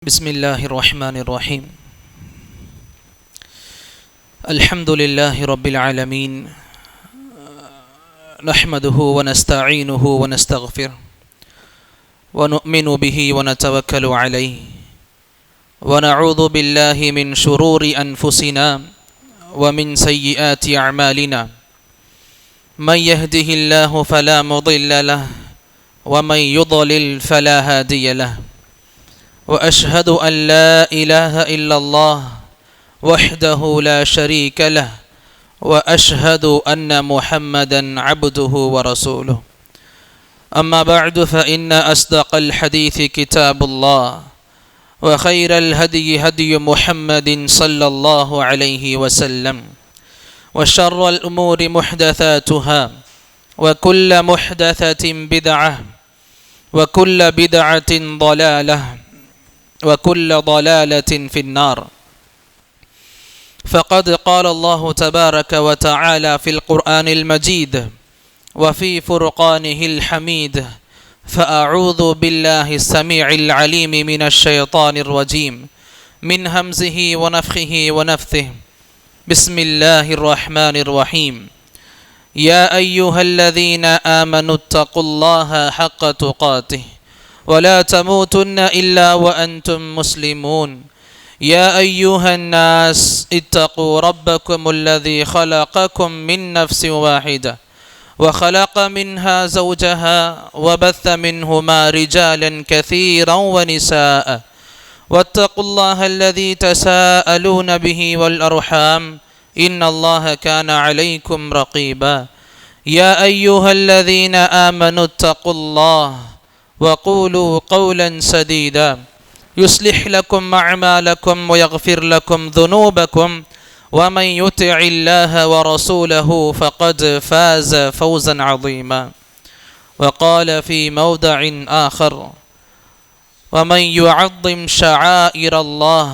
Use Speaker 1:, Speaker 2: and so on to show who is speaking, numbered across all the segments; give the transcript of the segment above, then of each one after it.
Speaker 1: بسم الله الرحمن الرحيم. الحمد لله رب العالمين، نحمده ونستعينه ونستغفره ونؤمن به ونتوكل عليه ونعوذ بالله من شرور أنفسنا ومن سيئات أعمالنا. من يهده الله فلا مضل له ومن يضلل فلا هادي له. وأشهد أن لا إله إلا الله وحده لا شريك له وأشهد أن محمدا عبده ورسوله. أما بعد فإن أصدق الحديث كتاب الله وخير الهدي هدي محمد صلى الله عليه وسلم وشر الأمور محدثاتها وكل محدثة بدعة وكل بدعة ضلالة وكل ضلالة في النار. فقد قال الله تبارك وتعالى في القرآن المجيد وفي فرقانه الحميد: فأعوذ بالله السميع العليم من الشيطان الرجيم من همزه ونفخه ونفثه. بسم الله الرحمن الرحيم. يا أيها الذين آمنوا اتقوا الله حق تقاته ولا تموتن إلا وأنتم مسلمون. يا أيها الناس اتقوا ربكم الذي خلقكم من نفس واحدة وخلق منها زوجها وبث منهما رجالا كثيرا ونساء واتقوا الله الذي تساءلون به والأرحام إن الله كان عليكم رقيبا. يا أيها الذين آمنوا اتقوا الله وقولوا قولا سديدا يصلح لكم أعمالكم ويغفر لكم ذنوبكم ومن يطع الله ورسوله فقد فاز فوزا عظيما. وقال في موضع آخر: ومن يعظم شعائر الله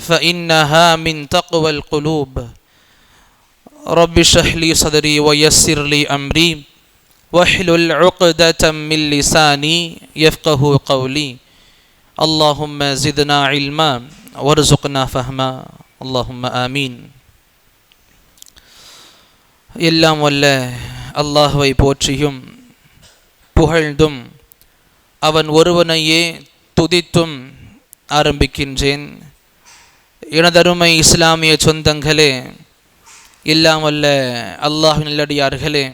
Speaker 1: فإنها من تقوى القلوب. رب اشرح لي صدري ويسر لي أمري واحلل عقدة من لساني يفقه قولي. اللهم زدنا علما وارزقنا فهما. اللهم آمين. எல்லாம் வல்ல அல்லாஹ்வை போற்றியும் புகழ்ந்தும் அவன் ஒருவனையே துதித்தும் ஆரம்பிக்கின்றேன். எனதருமை இஸ்லாமிய சொந்தங்களே, எல்லாம் வல்ல அல்லாஹ்வின் நல்லடியார்களே,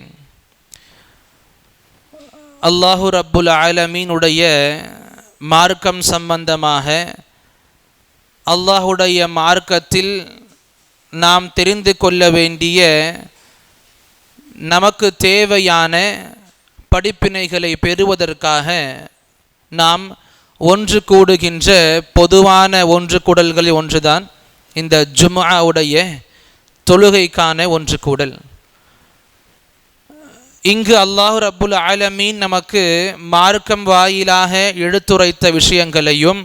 Speaker 1: அல்லாஹு ரப்புல் ஆலமீனுடைய மார்க்கம் சம்பந்தமாக அல்லாஹுடைய மார்க்கத்தில் நாம் தெரிந்து கொள்ள வேண்டிய நமக்கு தேவையான படிப்பினைகளை பெறுவதற்காக நாம் ஒன்று கூடுகின்ற பொதுவான ஒன்று கூடல்களில் ஒன்றுதான் இந்த ஜும்ஆவுடைய தொழுகைக்கான ஒன்று கூடல். இங்கு அல்லாஹ் ரப்புல் ஆலமீன் நமக்கு மார்க்கம் வாயிலாக எடுத்துரைத்த விஷயங்களையும்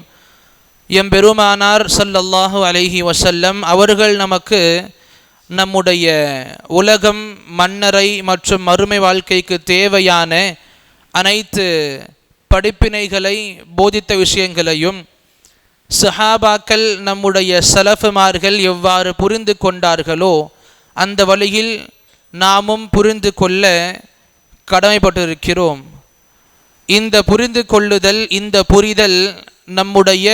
Speaker 1: எம்பெருமானார் ஸல்லல்லாஹு அலைஹி வஸல்லம் அவர்கள் நமக்கு நம்முடைய உலகம், மன்னரை மற்றும் மறுமை வாழ்க்கைக்கு தேவையான அனைத்து படிப்பினைகளை போதித்த விஷயங்களையும் சஹாபாக்கள், நம்முடைய சலஃபுமார்கள் எவ்வாறு புரிந்து கொண்டார்களோ அந்த வழியில் நாமும் புரிந்து கொள்ள கடமைப்பட்டிருக்கிறோம். இந்த புரிந்து கொள்ளுதல், இந்த புரிதல் நம்முடைய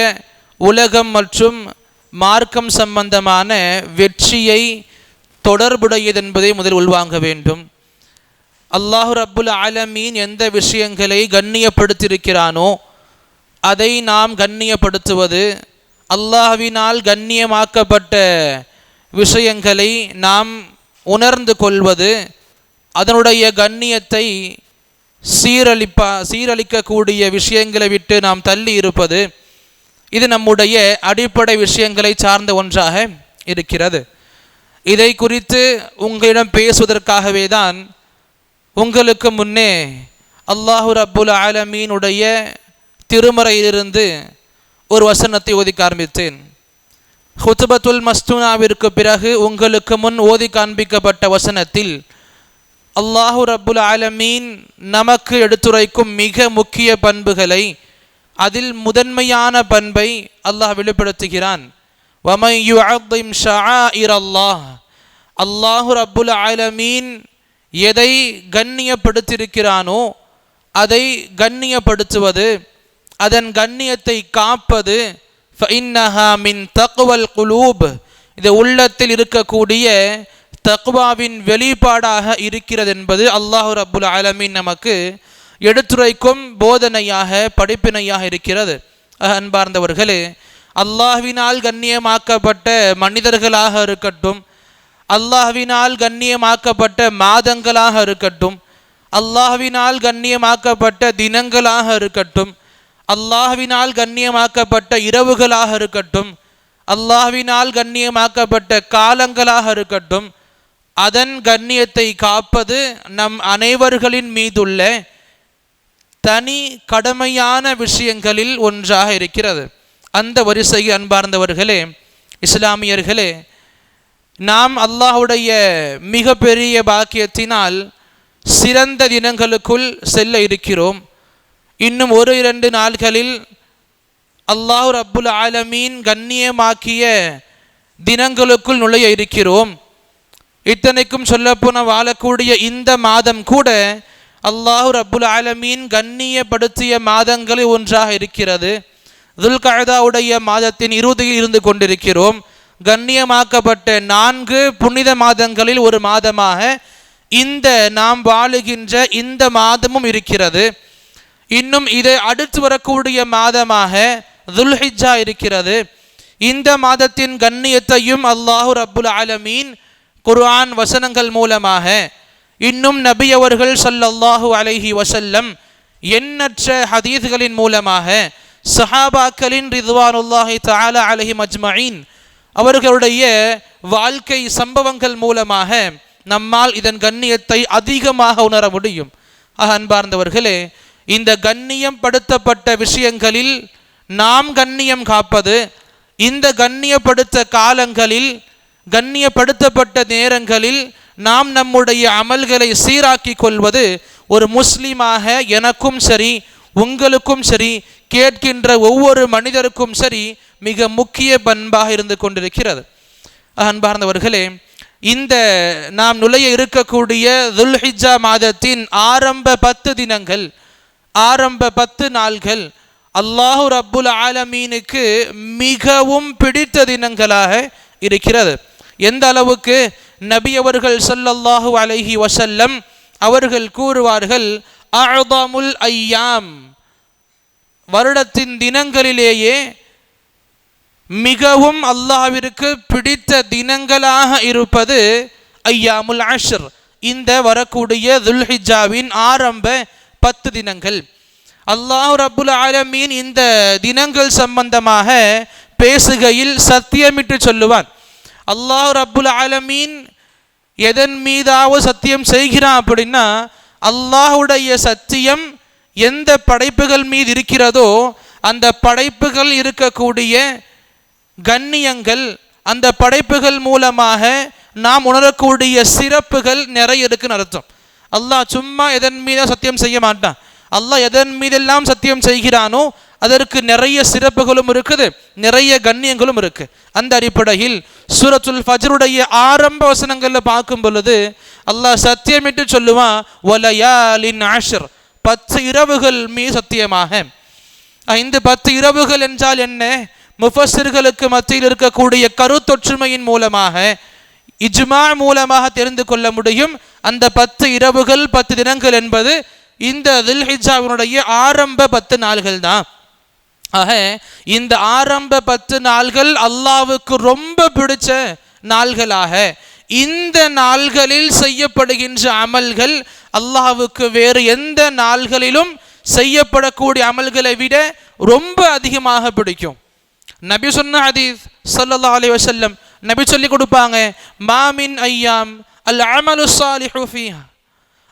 Speaker 1: உலகம் மற்றும் மார்க்கம் சம்பந்தமான வெற்றியை தொடர்புடையது என்பதை முதல் உள்வாங்க வேண்டும். அல்லாஹு ரப்புல் ஆலமீன் எந்த விஷயங்களை கண்ணியப்படுத்தியிருக்கிறானோ அதை நாம் கண்ணியப்படுத்துவது, அல்லாஹ்வினால் கண்ணியமாக்கப்பட்ட விஷயங்களை நாம் உணர்ந்து கொள்வது, அதனுடைய கண்ணியத்தை சீரழிக்கக்கூடிய விஷயங்களை விட்டு நாம் தள்ளி இருப்பது, இது நம்முடைய அடிப்படை விஷயங்களை சார்ந்த ஒன்றாக இருக்கிறது. இதை குறித்து உங்களிடம் பேசுவதற்காகவே தான் உங்களுக்கு முன்னே அல்லாஹு ரப்புல் ஆலமீனுடைய திருமறையிலிருந்து ஒரு வசனத்தை ஓதி காண்பித்தேன். ஹுத்பத்துல் மஸ்தூனாவிற்கு பிறகு உங்களுக்கு முன் ஓதி காண்பிக்கப்பட்ட வசனத்தில் அல்லாஹு ரப்புல் ஆலமீன் நமக்கு எடுத்துரைக்கும் மிக முக்கிய பண்புகளை அதில் முதன்மையான பண்பை அல்லாஹ் வெளிப்படுத்துகிறான். வமை யுஅத்திம் ஷஆயிரல்லாஹ், அல்லாஹு ரப்புல் ஆலமீன் எதை கண்ணியப்படுத்தியிருக்கிறானோ அதை கண்ணியப்படுத்துவது, அதன் கண்ணியத்தை காப்பது, ஃபஇன்னஹா மின் தக்வல் குலூப், இது உள்ளத்தில் இருக்கக்கூடிய தக்வாவின் வெளிப்பாடாக இருக்கிறது என்பது அல்லாஹு ரப்புல் ஆலமீன் நமக்கு எடுத்துரைக்கும் போதனையாக படிப்பினையாக இருக்கிறது. அன்பார்ந்தவர்களே, அல்லாஹ்வினால் கண்ணியமாக்கப்பட்ட மனிதர்களாக இருக்கட்டும், அல்லாஹ்வினால் கண்ணியமாக்கப்பட்ட மாதங்களாக இருக்கட்டும், அல்லாஹ்வினால் கண்ணியமாக்கப்பட்ட தினங்களாக இருக்கட்டும், அல்லாஹ்வினால் கண்ணியமாக்கப்பட்ட இரவுகளாக இருக்கட்டும், அல்லாஹ்வினால் கண்ணியமாக்கப்பட்ட காலங்களாக இருக்கட்டும், அதன் கண்ணியத்தை காப்பது நம் அனைவர்களின் மீதுள்ள தனி கடமையான விஷயங்களில் ஒன்றாக இருக்கிறது. அந்த வரிசையில் அன்பார்ந்தவர்களே, இஸ்லாமியர்களே, நாம் அல்லாஹுடைய மிகப்பெரிய பாக்கியத்தினால் சிறந்த தினங்களுக்குள் செல்ல இருக்கிறோம். இன்னும் 1-2 நாட்களில் அல்லாஹ் ரப்புல் ஆலமீன் கண்ணியமாக்கிய தினங்களுக்குள் நுழைய இருக்கிறோம். இத்தனைக்கும் சொல்லப்போன வாழக்கூடிய இந்த மாதம் கூட அல்லாஹ் ரப்புல் ஆலமீன் கண்ணியப்படுத்திய மாதங்களில் ஒன்றாக இருக்கிறது. துல்கஅதாவுடைய மாதத்தின் இறுதியில் இருந்து கொண்டிருக்கிறோம். கண்ணியமாக்கப்பட்ட 4 புனித மாதங்களில் ஒரு மாதமாக இந்த நாம் வாழுகின்ற இந்த மாதமும் இருக்கிறது. இன்னும் இதை அடுத்து வரக்கூடிய மாதமாக துல்ஹிஜ்ஜா இருக்கிறது. இந்த மாதத்தின் கண்ணியத்தையும் அல்லாஹு ரப்புல் ஆலமீன் குர்ஆன் வசனங்கள் மூலமாக, இன்னும் நபி அவர்கள் ஸல்லல்லாஹு அலைஹி வஸல்லம் எண்ணற்ற ஹதீஸ்களின் மூலமாக, சஹாபாக்களின் ரிதுவானுல்லாஹி தஆலா அலைஹிம் அஜ்மஈன் அவர்களுடைய வாழ்க்கை சம்பவங்கள் மூலமாக நம்மால் இதன் கண்ணியத்தை அதிகமாக உணர முடியும். அன்பார்ந்தவர்களே, இந்த கண்ணியம் படுத்தப்பட்ட விஷயங்களில் நாம் கண்ணியம் காப்பது, இந்த கண்ணியப்படுத்த காலங்களில், கண்ணியப்படுத்தப்பட்ட நேரங்களில் நாம் நம்முடைய அமல்களை சீராக்கி கொள்வது ஒரு முஸ்லிமாக எனக்கும் சரி, உங்களுக்கும் சரி, கேட்கின்ற ஒவ்வொரு மனிதருக்கும் சரி மிக முக்கிய பண்பாக இருந்து கொண்டிருக்கிறது. அன்பார்ந்தவர்களே, இந்த நாம் நுழைய இருக்கக்கூடிய துல்ஹிஜ்ஜா மாதத்தின் ஆரம்ப 10 தினங்கள், ஆரம்ப 10 நாள்கள் அல்லாஹு ரப்புல் ஆலமீனுக்கு மிகவும் பிடித்த தினங்களாக இருக்கிறது. எந்த அளவுக்கு நபி அவர்கள் ஸல்லல்லாஹு அலைஹி வஸல்லம் அவர்கள் கூறுவார்கள், அஅதமுல் ஐயாம், வருடத்தின் தினங்களிலேயே மிகவும் அல்லாஹ்விற்கு பிடித்த தினங்களாக இருப்பது ஐயாமுல் அஷ்ர், இந்த வரக்கூடிய துல்ஹிஜ்ஜாவின் ஆரம்ப 10 தினங்கள். அல்லாஹ் ரப்புல் ஆலமீன் இந்த தினங்கள் சம்பந்தமாக பேசுகையில் சத்தியமிட்டு சொல்லுவான். அல்லாஹ் ரப்புல் ஆலமீன் எதன் மீதாவது சத்தியம் செய்கிறான் அப்படின்னா, அல்லாஹுடைய சத்தியம் எந்த படைப்புகள் மீது இருக்கிறதோ அந்த படைப்புகள் இருக்கக்கூடிய கண்ணியங்கள், அந்த படைப்புகள் மூலமாக நாம் உணரக்கூடிய சிறப்புகள் நிறைய இருக்குன்னு அர்த்தம். அல்லாஹ் சும்மா எதன் மீது சத்தியம் செய்ய மாட்டான். அல்லாஹ் எதன் மீதெல்லாம் சத்தியம் செய்கிறானோ அதற்கு நிறைய சிறப்புகளும் இருக்குது, நிறைய கண்ணியங்களும் இருக்கு. அந்த அடிப்படையில் சூரத்துல் ஃபஜ்ருடைய ஆரம்ப வசனங்களில் பார்க்கும் பொழுது அல்லாஹ் சத்தியமிட்டு சொல்லுவான், வலயாலின் அஷ்ர், 10 இரவுகள் மீது சத்தியமாக. இந்த 10 இரவுகள் என்றால் என்ன? முஃபஸ்ஸிர்களுக்கு மத்தியில் இருக்கக்கூடிய கருத்தொற்றுமையின் மூலமாக, இஜ்மா மூலமாக தெரிந்து கொள்ள முடியும். அந்த 10 இரவுகள் 10 தினங்கள் என்பது இந்த துல்ஹிஜ்ஜாவினுடைய ஆரம்ப 10 நாள்கள் தான். ஆக இந்த ஆரம்ப 10 நாள்கள் அல்லாஹ்வுக்கு ரொம்ப பிடிச்ச நாள்களாக, இந்த நாள்களில் செய்யப்படுகின்ற அமல்கள் அல்லாஹ்வுக்கு வேறு எந்த நாள்களிலும் செய்யப்படக்கூடிய அமல்களை விட ரொம்ப அதிகமாக பிடிக்கும். நபி சொன்ன ஹதீஸ் ஸல்லல்லாஹு அலைஹி வஸல்லம், நபி சொல்லி கொடுப்பாங்க, மாமின் ஐயாம் அல் அமலு ஸாலிஹு ஃபீஹா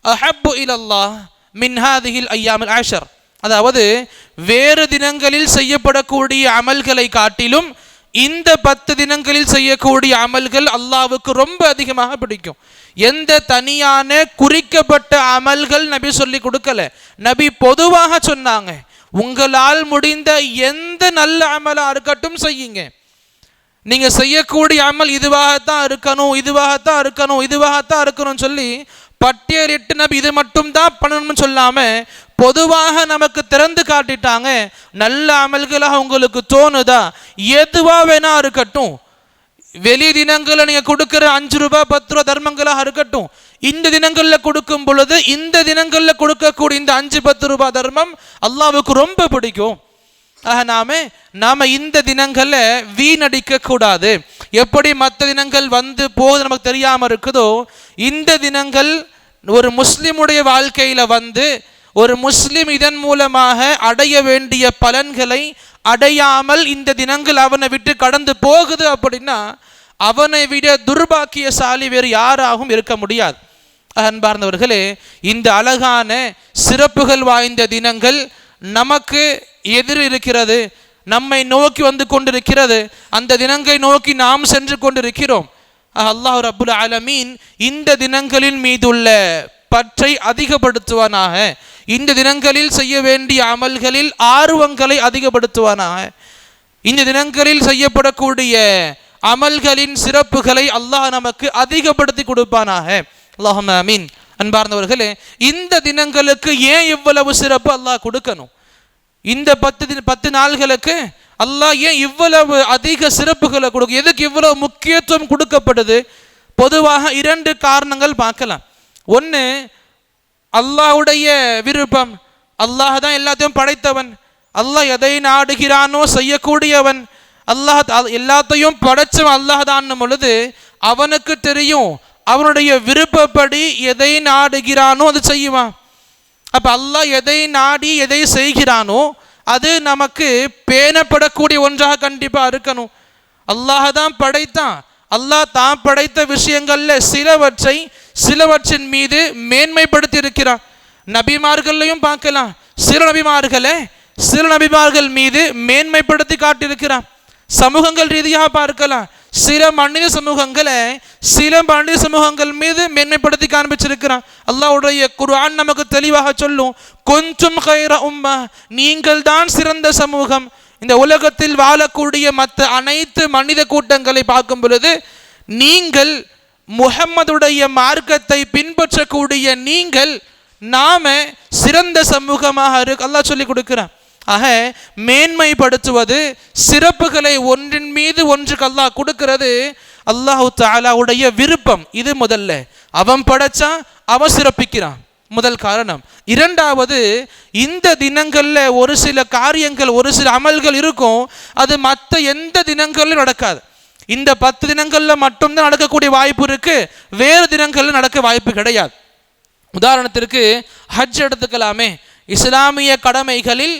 Speaker 1: அஹப்பு இலல்லாஹ் மின் ஹாதிஹில் ஐயாமுல் அஷ்ர். அதாவது வேறு தினங்களில் செய்யப்படக்கூடிய அமல்களை காட்டிலும் இந்த 10 தினங்களில் செய்யக்கூடிய அமல்கள் அல்லாஹ்வுக்கு ரொம்ப அதிகமாக பிடிக்கும். எந்த தனியான குறிக்கப்பட்ட அமல்கள் நபி சொல்லி கொடுக்கல, நபி பொதுவாக சொன்னாங்க. உங்களால் முடிந்த எந்த நல்ல அமலா இருக்கட்டும் செய்யுங்க. நீங்க செய்யக்கூடிய அமல் இதுவாகத்தான் இருக்கணும், இதுவாகத்தான் இருக்கணும், இதுவாகத்தான் இருக்கணும்னு சொல்லி பட்டியலிட்டு நபி இது மட்டும் தான் பண்ணணும்னு சொல்லாம பொதுவாக நமக்கு திறந்து காட்டிட்டாங்க. நல்ல அமல்களாக உங்களுக்கு தோணுதா, எதுவா வேணா இருக்கட்டும். வெளி தினங்களை நீங்க கொடுக்கிற 5 ரூபாய் 10 ரூபாய் தர்மங்களாக இருக்கட்டும், இந்த தினங்கள்ல கொடுக்கும் பொழுது இந்த தினங்கள்ல கொடுக்கக்கூடிய இந்த 5-10 ரூபாய் தர்மம் அல்லாஹ்வுக்கு ரொம்ப பிடிக்கும். நாம இந்த தினங்களை வீணடிக்க கூடாது. எப்படி மற்ற தினங்கள் வந்து போகுது நமக்கு தெரியாம இருக்குதோ, இந்த தினங்கள் ஒரு முஸ்லிமுடைய வாழ்க்கையில வந்து ஒரு முஸ்லிம் இதன் மூலமாக அடைய வேண்டிய பலன்களை அடையாமல் இந்த தினங்கள் அவனை விட்டு கடந்து போகுது அப்படின்னா அவனை விட துர்பாக்கியசாலி வேறு யாராகவும் இருக்க முடியாது. அன்பார்ந்தவர்களே, இந்த அழகான சிறப்புகள் வாய்ந்த தினங்கள் நமக்கு எதிர் இருக்கிறது, நம்மை நோக்கி வந்து கொண்டிருக்கிறது. அந்த தினங்களை நோக்கி நாம் சென்று கொண்டிருக்கிறோம். அல்லாஹ் ரப்புல் ஆலமீன் இந்த தினங்களின் மீதுள்ள பற்றை அதிகப்படுத்துவானாக. இந்த தினங்களில் செய்ய வேண்டிய அமல்களில் ஆர்வங்களை அதிகப்படுத்துவானாக. இந்த தினங்களில் செய்யப்படக்கூடிய அமல்களின் சிறப்புகளை அல்லாஹ் நமக்கு அதிகப்படுத்தி கொடுப்பானாக. அல்லாஹும்ம ஆமீன். அன்பார்ந்தவர்களே, இந்த தினங்களுக்கு ஏன் இவ்வளவு சிறப்பு அல்லாஹ் கொடுக்கணும்? இந்த 10 நாள்களுக்கு அல்லாஹ் ஏன் இவ்வளவு அதிக சிறப்புகளை கொடுக்க, எதுக்கு இவ்வளவு முக்கியத்துவம் கொடுக்கப்படுது? பொதுவாக 2 காரணங்கள் பார்க்கலாம். ஒன்று, அல்லாஹ்வுடைய விருப்பம். அல்லாஹ் தான் எல்லாத்தையும் படைத்தவன். அல்லாஹ் எதை நாடுகிறானோ செய்யக்கூடியவன். அல்லாஹ் எல்லாத்தையும் படைச்சவன் அல்லாஹ் தான் பொழுது அவனுக்கு தெரியும் அவனுடைய விருப்பப்படி எதை நாடுகிறானோ அது செய்வான். அப்ப அல்லாஹ் எதை நாடி எதை செய்கிறானோ அது நமக்கு பேணப்படக்கூடிய ஒன்றாக கண்டிப்பா இருக்கணும். அல்லாஹ் தான் படைத்தான். அல்லாஹ் தான் படைத்த விஷயங்கள்ல சிலவற்றின் மீது மேன்மைப்படுத்தி இருக்கிறான். நபிமார்களையும் பார்க்கலாம். சில நபிமார்கள் மீது மேன்மைப்படுத்தி காட்டியிருக்கிறான். சமூகங்கள் ரீதியாக பார்க்கலாம். சில மனித சமூகங்கள் மீது மேன்மைப்படுத்தி காண்பிச்சிருக்கிறான். அல்லாஹ்வுடைய குர்ஆன் நமக்கு தெளிவாக சொல்லும், குன்தும் கைர உம்ம, நீங்கள் தான் சிறந்த சமூகம். இந்த உலகத்தில் வாழக்கூடிய மற்ற அனைத்து மனித கூட்டங்களை பார்க்கும் பொழுது நீங்கள் முஹம்மதுடைய மார்க்கத்தை பின்பற்றக்கூடிய நீங்கள் நாம சிறந்த சமூகமாக அல்லாஹ் சொல்லி கொடுக்கிறான். ஆக மேன்மைப்படுத்துவது, சிறப்புகளை ஒன்றின் மீது ஒன்றுக்கு அல்லாஹ் கொடுக்கிறது அல்லாஹு தஆலாவுடைய விருப்பம். இது முதல்ல. அவன் படைச்சா அவன் சிறப்பிக்கிறான், முதல் காரணம். இரண்டாவது, இந்த தினங்கள்ல ஒரு சில காரியங்கள், ஒரு சில அமல்கள் இருக்கும், அது மற்ற எந்த தினங்களிலும் நடக்காது. இந்த 10 தினங்கள்ல மட்டும்தான் நடக்கக்கூடிய வாய்ப்பு இருக்கு, வேறு தினங்கள்ல நடக்க வாய்ப்பு கிடையாது. உதாரணத்திற்கு ஹஜ் எடுத்துக்கலாமே. இஸ்லாமிய கடமைகளில்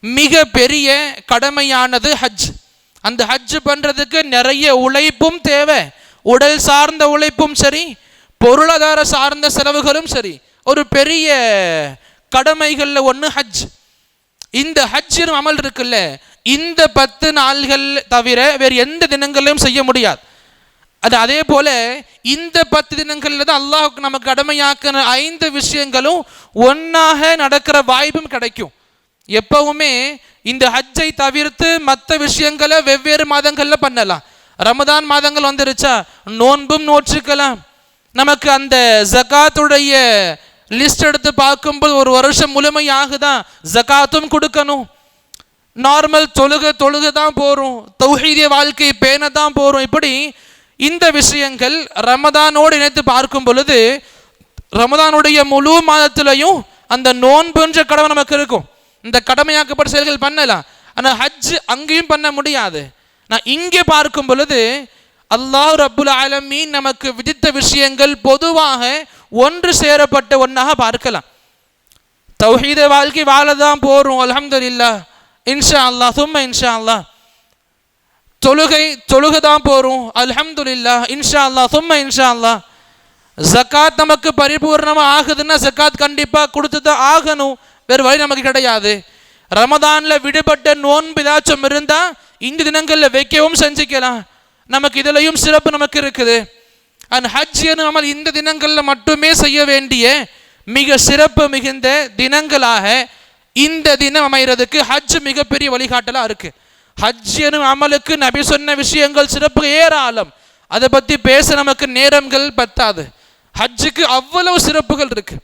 Speaker 1: மிக பெரிய கடமையானது ஹஜ். அந்த ஹஜ் பண்றதுக்கு நிறைய உழைப்பும் தேவை. உடல் சார்ந்த உழைப்பும் சரி, பொருளாதார சார்ந்த செலவுகளும் சரி. ஒரு பெரிய கடமைகள்ல ஒன்று ஹஜ். இந்த ஹஜ் அமல் இருக்குல்ல, இந்த 10 நாள்கள் தவிர வேறு எந்த தினங்களிலும் செய்ய முடியாது. அது அதே போல இந்த 10 தினங்கள்ல தான் அல்லாஹ் நமக்கு கடமையாக்கின 5 விஷயங்களும் ஒன்னாக நடக்கிற வாய்ப்பும் கிடைக்கும். எப்பவுமே இந்த ஹஜ்ஜை தவிர்த்து மற்ற விஷயங்களை வெவ்வேறு மாதங்கள்ல பண்ணலாம். ரமதான் மாதங்கள் வந்துருச்சா நோன்பும் நோற்றுக்கலாம். நமக்கு அந்த ஜகாத்துடைய லிஸ்ட் எடுத்து பார்க்கும்போது ஒரு வருஷம் முழுமையாகுதான், ஜகாத்தும் கொடுக்கணும். நார்மல் தொழுகை தான் போறோம், தௌஹீதிய வாழ்க்கை பேண தான் போறோம். இப்படி இந்த விஷயங்கள் ரமதானோடு இணைத்து பார்க்கும் பொழுது ரமதானுடைய முழு மாதத்திலையும் அந்த நோன்புன்ற கடமை நமக்கு இருக்கும். இந்த கடமையாக்கப்பட்ட செயல்கள் பண்ணலாம். ஆனால் ஹஜ் அங்கேயும் பண்ண முடியாது. நான் இங்கே பார்க்கும் பொழுது அல்லாஹ் ரப்புல் ஆலமீன் நமக்கு விதித்த விஷயங்கள் பொதுவாக ஒன்று சேரப்பட்ட ஒன்றாக பார்க்கலாம். தௌஹீத வாழ்க்கை வாழதான் போறோம், அல்ஹம்துலில்லாஹ், இன்ஷா அல்லாஹ் சும்ம இன்ஷா அல்லாஹ். தொழுகை தான் போறோம், அல்ஹம்துலில்லாஹ், இன்ஷா அல்லாஹ் சும்ம இன்ஷா அல்லாஹ். ஜகாத் நமக்கு பரிபூர்ணமாக ஆகுதுன்னா ஜகாத் கண்டிப்பா கொடுத்து தான் ஆகணும், வேறு வழி நமக்கு கிடையாது. ரமதான்ல விடுபட்ட நோன்பு ஏதாச்சும் இருந்தா இந்த தினங்கள்ல வைக்கவும் செஞ்சுக்கலாம். நமக்கு இதுலையும் சிறப்பு நமக்கு இருக்குது. அண்ட் ஹஜ் நம்ம இந்த தினங்கள்ல மட்டுமே செய்ய வேண்டிய மிக சிறப்பு மிகுந்த தினங்களாக இந்த தினம் அமைகிறதுக்கு ஹஜ் மிகப்பெரிய வழிகாட்டலா இருக்கு. ஹஜ் எனும் அமலுக்கு நபி சொன்ன விஷயங்கள் சிறப்பு ஏராளம். அதை பற்றி பேச நமக்கு நேரங்கள் பத்தாது. ஹஜ்ஜுக்கு அவ்வளவு சிறப்புகள் இருக்கு.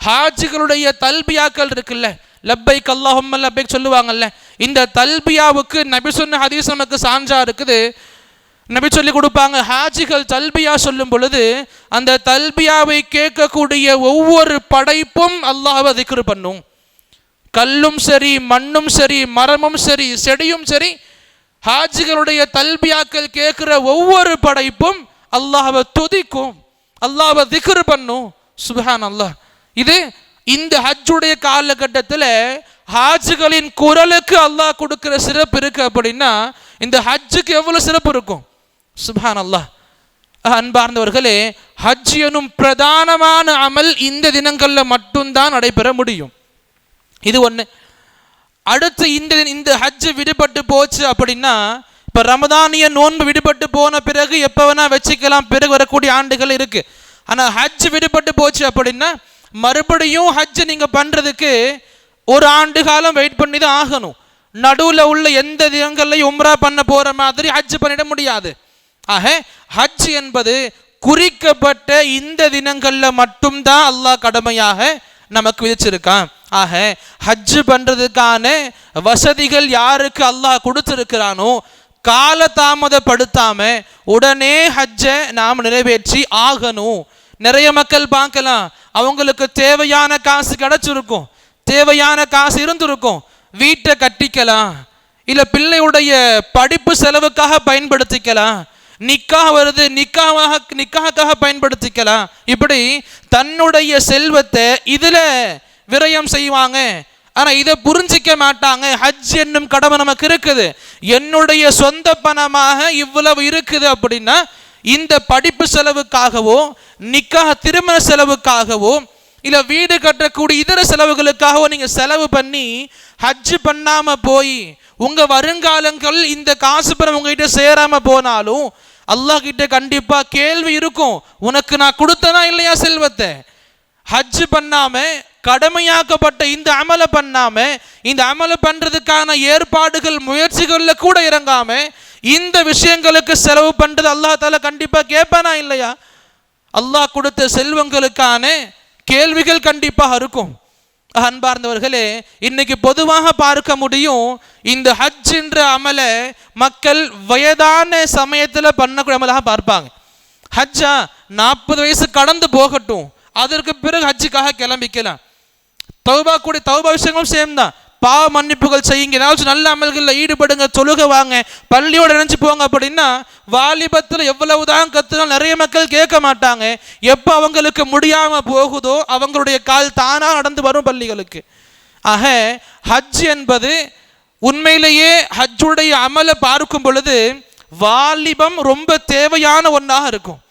Speaker 1: ஹாஜிகளுடைய தல்பியாக்கள் இருக்குல்ல, லப்பைக் அல்லாஹும்ம லப்பைக் சொல்லுவாங்கல்ல, இந்த தல்பியாவுக்கு நபி சொன்ன ஹதீஸ் நமக்கு சான்றா இருக்குது. நபி சொல்லி கொடுப்பாங்க, ஹாஜிகள் தல்பியா சொல்லும் பொழுது அந்த தல்பியாவை கேட்கக்கூடிய ஒவ்வொரு படைப்பும் அல்லாஹ்வை திக்ர் பண்ணும். கல்லும் சரி, மண்ணும் சரி, மரமும் சரி, செடியும் சரி, ஹாஜிகளுடைய தல்பியாக்கள் கேட்கிற ஒவ்வொரு படைப்பும் அல்லாஹ்வை துதிக்கும், அல்லாஹ்வை திக்ர் பண்ணும். சுப்ஹான் அல்லாஹ். இது இந்த ஹஜ்ஜுடைய காலகட்டத்தில் ஹாஜிகளின் குரலுக்கு அல்லாஹ் கொடுக்கிற சிறப்பு இருக்கு. அப்படின்னா இந்த ஹஜ்ஜுக்கு எவ்வளவு சிறப்பு இருக்கும். சுப்ஹான் அல்லாஹ். அன்பார்ந்தவர்களே, ஹஜ் எனும் பிரதானமான அமல் இந்த தினங்களில் மட்டும்தான் நடைபெற முடியும். இது ஒன்று. அடுத்து இந்த ஹஜ் விடுபட்டு போச்சு அப்படின்னா, இப்போ ரமதானிய நோன்பு விடுபட்டு போன பிறகு எப்போ வேணா வச்சுக்கலாம், பிறகு வரக்கூடிய ஆண்டுகள் இருக்கு. ஆனால் ஹஜ் விடுபட்டு போச்சு அப்படின்னா மறுபடியும் ஹஜ் நீங்கள் பண்ணுறதுக்கு ஒரு ஆண்டு காலம் வெயிட் பண்ணி தான் ஆகணும். நடுவில் உள்ள எந்த தினங்கள்லையும் உம்ரா பண்ண போகிற மாதிரி ஹஜ் பண்ணிட முடியாது. ஆக ஹஜ் என்பது குறிக்கப்பட்ட இந்த தினங்களில் மட்டும்தான் அல்லாஹ் கடமையாக நமக்கு விதிச்சிருக்கான். ஆக ஹஜ் பண்ணுறதுக்கான வசதிகள் யாருக்கு அல்லாஹ் கொடுத்துருக்கிறானோ கால தாமதப்படுத்தாம உடனே ஹஜ்ஜை நாம் நிறைவேற்றி ஆகணும். நிறைய மக்கள் பார்க்கலாம், அவங்களுக்கு தேவையான காசு கிடைச்சிருக்கும், தேவையான காசு இருந்திருக்கும், வீட்டை கட்டிக்கலாம், இல்லை பிள்ளையுடைய படிப்பு செலவுக்காக பயன்படுத்திக்கலாம், நிக்காக வருது நிக்காக பயன்படுத்திக்கலாம். இப்படி தன்னுடைய செல்வத்தை இதில் விரயம் செய்வாங்க. ஆனால் இதை புரிஞ்சிக்க மாட்டாங்க. ஹஜ் என்னும் கடமை நமக்கு இருக்குது, என்னுடைய சொந்த பணமாக இவ்வளவு இருக்குது அப்படின்னா இந்த படிப்பு செலவுக்காகவோ நிக்காக திருமண செலவுக்காகவோ இல்லை வீடு கட்டக்கூடிய இதர செலவுகளுக்காகவோ நீங்கள் செலவு பண்ணி ஹஜ் பண்ணாமல் போய் உங்கள் வருங்காலங்கள் இந்த காசு பணம் உங்ககிட்ட சேராமல் போனாலும் அல்லாஹ் கிட்ட கண்டிப்பாக கேள்வி இருக்கும், உனக்கு நான் கொடுத்தனா இல்லையா செல்வத்தை. ஹஜ் பண்ணாம கடமையாக்கப்பட்ட இந்த அமலை பண்ணாம இந்த அமலை பண்றதுக்கான ஏற்பாடுகள் முயற்சிகள்ல கூட இறங்காம இந்த விஷயங்களுக்கு செலவு பண்றது அல்லாஹ் தாலா கண்டிப்பா கேட்பானா இல்லையா. அல்லாஹ் கொடுத்த செல்வங்களுக்கான கேள்விகள் கண்டிப்பாக இருக்கும். அன்பார்ந்தவர்களே, இன்னைக்கு பொதுவாக பார்க்க முடியும், இந்த ஹஜ் என்ற அமலை மக்கள் வயதான சமயத்தில் பண்ணக்கூடிய அமலாக பார்ப்பாங்க. ஹஜ்ஜா 40 வயசு கடந்து போகட்டும், அதற்கு பிறகு ஹஜ்ஜுக்காக கிளம்பிக்கலாம். தௌபா விஷயங்களும் சேம் தான். பாவ மன்னிப்புகள் செய்யுங்க, ஏதாச்சும் நல்ல அமல்களில் ஈடுபடுங்க, தொழுக வாங்க, பள்ளியோடு நினைச்சு போங்க அப்படின்னா வாலிபத்தில் எவ்வளவுதான் கத்துனாலும் நிறைய மக்கள் கேட்க மாட்டாங்க. எப்போ அவங்களுக்கு முடியாமல் போகுதோ அவங்களுடைய கால் தானாக நடந்து வரும் பள்ளிகளுக்கு. ஆக ஹஜ் என்பது உண்மையிலேயே ஹஜ்ஜுடைய அமலை பார்க்கும் பொழுது வாலிபம் ரொம்ப தேவையான ஒன்றாக இருக்கும்.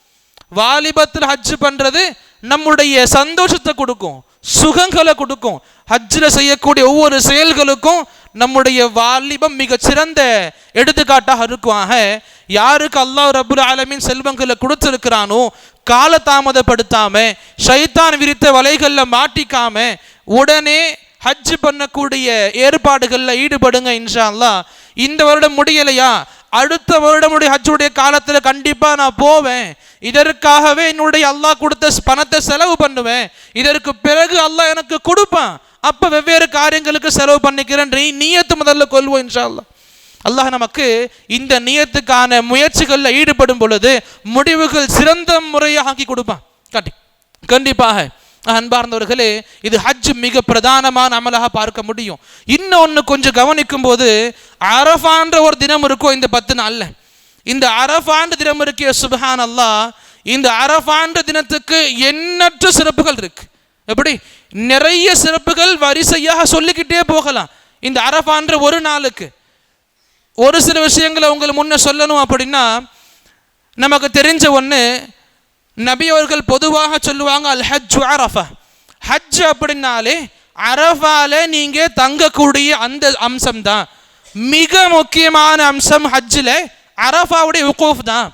Speaker 1: வாலிபத்தில் ஹஜ் பண்ணுறது நம்முடைய சந்தோஷத்தை கொடுக்கும், சுகங்களை கொடுக்கும். ஹஜ்ஜில் செய்யக்கூடிய ஒவ்வொரு செயல்களுக்கும் நம்முடைய வாலிபம் மிக சிறந்த எடுத்துக்காட்டாக இருக்கும். ஆக யாருக்கு அல்லாஹ் ரப்புல் ஆலமீன் செல்வங்களை கொடுத்திருக்கிறானோ கால தாமதப்படுத்தாம ஷைத்தான் விரித்த வலைகளில் மாட்டிக்காம உடனே ஹஜ் பண்ணக்கூடிய ஏற்பாடுகளில் ஈடுபடுங்க. இன்ஷா அல்லாஹ் இந்த வருடம் முடியலையா, அடுத்த வருடமுடைய ஹஜ்ஜுடைய காலத்தில் கண்டிப்பாக நான் போவேன், இதற்காகவே என்னுடைய அல்லாஹ் கொடுத்த பணத்தை செலவு பண்ணுவேன், இதற்கு பிறகு அல்லாஹ் எனக்கு கொடுப்பான், அப்போ வெவ்வேறு காரியங்களுக்கு செலவு பண்ணிக்கிறேன் நியத்து முதல்ல கொள்வோம். இன்ஷா அல்லாஹ் அல்லாஹ் நமக்கு இந்த நியத்துக்கான முயற்சிகளில் ஈடுபடும் பொழுது முடிவுகள் சிறந்த முறையாக ஆக்கி கொடுப்பான் கண்டிப்பாக. அன்பார்ந்தவர்களே, இது ஹஜ் மிக பிரதானமான அமலாக பார்க்க முடியும். இன்னொன்று கொஞ்சம் கவனிக்கும் போது அரஃபான்ற ஒரு தினம் இருக்கும் இந்த 10 நாள்ல. இந்த அரஃபான்ற தினம் இருக்கிய சுப்ஹான் அல்லாஹ், இந்த அரஃபான்ற தினத்துக்கு எண்ணற்ற சிறப்புகள் இருக்கு. எப்படி நிறைய சிறப்புகள் வரிசையாக சொல்லிக்கிட்டே போகலாம். இந்த அரஃபான்ற ஒரு நாளுக்கு ஒரு சில விஷயங்களை உங்களுக்கு முன்ன சொல்லணும் அப்படின்னா, நமக்கு தெரிஞ்ச ஒன்று, நபி அவர்கள் பொதுவாக சொல்லுவாங்க, அல் ஹஜ்ஜு அரஃபா. ஹஜ் அப்படின்னாலே அரஃபால நீங்க தங்கக்கூடிய அந்த அம்சம் தான் மிக முக்கியமான அம்சம். ஹஜ்ஜில் அரஃபாவுடைய உகூஃப் தான்.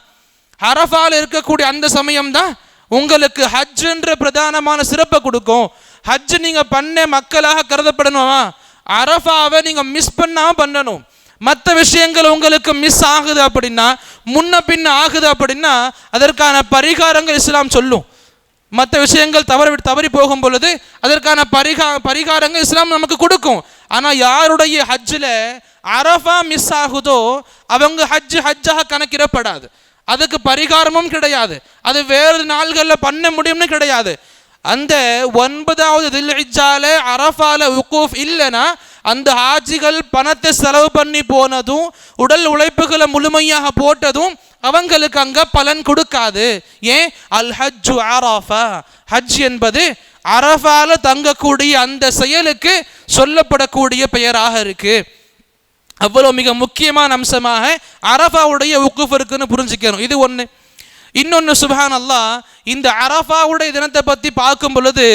Speaker 1: அரஃபால இருக்கக்கூடிய அந்த சமயம் தான் உங்களுக்கு ஹஜ் என்ற பிரதானமான சிறப்பை கொடுக்கும். ஹஜ் நீங்க பண்ண மக்களாக கருதப்படணுமா, அரஃபாவை நீங்க மிஸ் பண்ணாம பண்ணணும். மற்ற விஷயங்கள் உங்களுக்கு மிஸ் ஆகுது அப்படின்னா, முன்ன பின்ன ஆகுது அப்படின்னா, அதற்கான பரிகாரங்கள் இஸ்லாம் சொல்லும். மற்ற விஷயங்கள் தவறி போகும் பொழுது அதற்கான பரிகாரங்கள் இஸ்லாம் நமக்கு கொடுக்கும். ஆனால் யாருடைய ஹஜ்ஜில் அரஃபா மிஸ் ஆகுதோ அவங்க ஹஜ்ஜாக கணக்கிடப்படாது. அதுக்கு பரிகாரமும் கிடையாது. அது வேறு நாள்களில் பண்ண முடியும்னு கிடையாது. அந்த 9வது தில்ஹிஜ்ஜால அரஃபால உக்கூஃப் இல்லைன்னா அந்த ஹாஜிகள் பணத்தை செலவு பண்ணி போனதும் உடல் உழைப்புகளை முழுமையாக போட்டதும் அவங்களுக்கு அங்க பலன் கொடுக்காது. ஏன்? அல் ஹஜ்ஜு அரஃபா, ஹஜ் என்பது அரஃபால தங்கக்கூடிய அந்த செயலுக்கு சொல்லப்படக்கூடிய பெயராக இருக்கு. அவ்வளவு மிக முக்கியமான அம்சமாக அரஃபாவுடைய உக்கூஃப் இருக்குன்னு புரிஞ்சுக்கணும். இது ஒன்று. இன்னொன்று, சுப்ஹானல்லாஹ், இந்த அரஃபாவுடைய தினத்தை பற்றி பார்க்கும் பொழுது,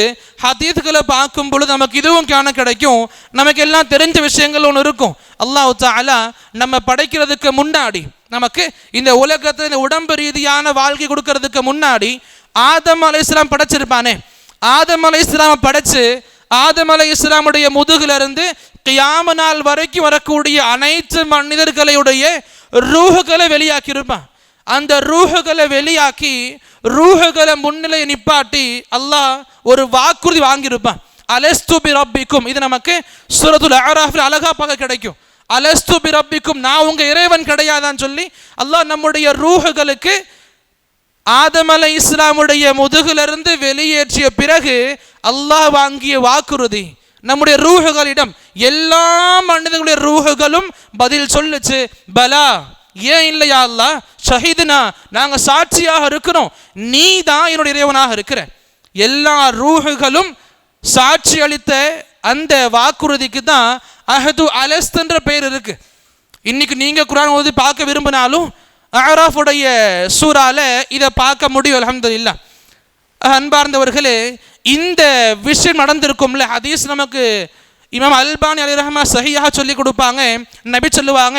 Speaker 1: ஹதீஸ்களை பார்க்கும் பொழுது நமக்கு இதுவும் காண கிடைக்கும். நமக்கு எல்லாம் தெரிஞ்ச விஷயங்கள் ஒன்று இருக்கும். அல்லாஹ் தஆலா நம்ம படைக்கிறதுக்கு முன்னாடி, நமக்கு இந்த உலகத்தில் இந்த உடம்பு ரீதியான வாழ்க்கை கொடுக்கறதுக்கு முன்னாடி ஆதம் அலைஹிஸ்ஸலாம் படைச்சிருப்பானே. ஆதம் அலைஹிஸ்ஸலாமை படைச்சு ஆதம் அலைஹிஸ்ஸலாமுடைய முதுகிலிருந்து கியாம நாள் வரைக்கும் வரக்கூடிய அனைத்து மனிதர்களுடைய ரூஹுகளை வெளியாக்கி இருப்பான். அந்த ரூஹுகளை வெளியாக்கி ரூஹுகளை முன்னிலை நிப்பாட்டி அல்லாஹ் ஒரு வாக்குறுதி வாங்கியிருப்பான். அலஸ்து பி ரப்பிக்கும். இது நமக்கு சூரத்துல் அஅராஃபில் அழகா பார்க்க கிடைக்கும். அலஸ்து பி ரப்பிக்கும், நான் உங்க இறைவன் கிடையாதான்னு சொல்லி அல்லாஹ் நம்முடைய ரூஹுகளுக்கு ஆதம் அலைஹிஸ்ஸலாமுடைய முதுகிலிருந்து வெளியேற்றிய பிறகு அல்லாஹ் வாங்கிய வாக்குறுதி நம்முடைய ரூஹுகளிடம் எல்லா மனிதர்களுடைய ரூஹுகளும் பதில் சொல்லுச்சு, பலா, ஏன் இல்லையா அல்லாஹ், ஷஹீதுனா, நாங்க சாட்சியாக இருக்கிறோம், நீ தான் என்னுடைய இறைவனாக இருக்கிற. எல்லா ரூஹுகளும் சாட்சி அளித்த அந்த வாக்குறுதிக்கு தான் அஹது அலஸ்துன்ற பெயர் இருக்கு. இன்னைக்கு நீங்க குர்ஆன் ஓதி பார்க்க விரும்பினாலும் அஅராஃபுடைய சூறால இதை பார்க்க முடியும். அல்ஹம்துலில்லாஹ். அன்பார்ந்தவர்களே, இந்த விஷயம் நடந்திருக்கும்ல, ஹதீஸ் நமக்கு இமாம் அல்பானி அலைஹிர்ரஹ்மா சஹீஹா சொல்லி கொடுப்பாங்க. நபி சொல்லுவாங்க,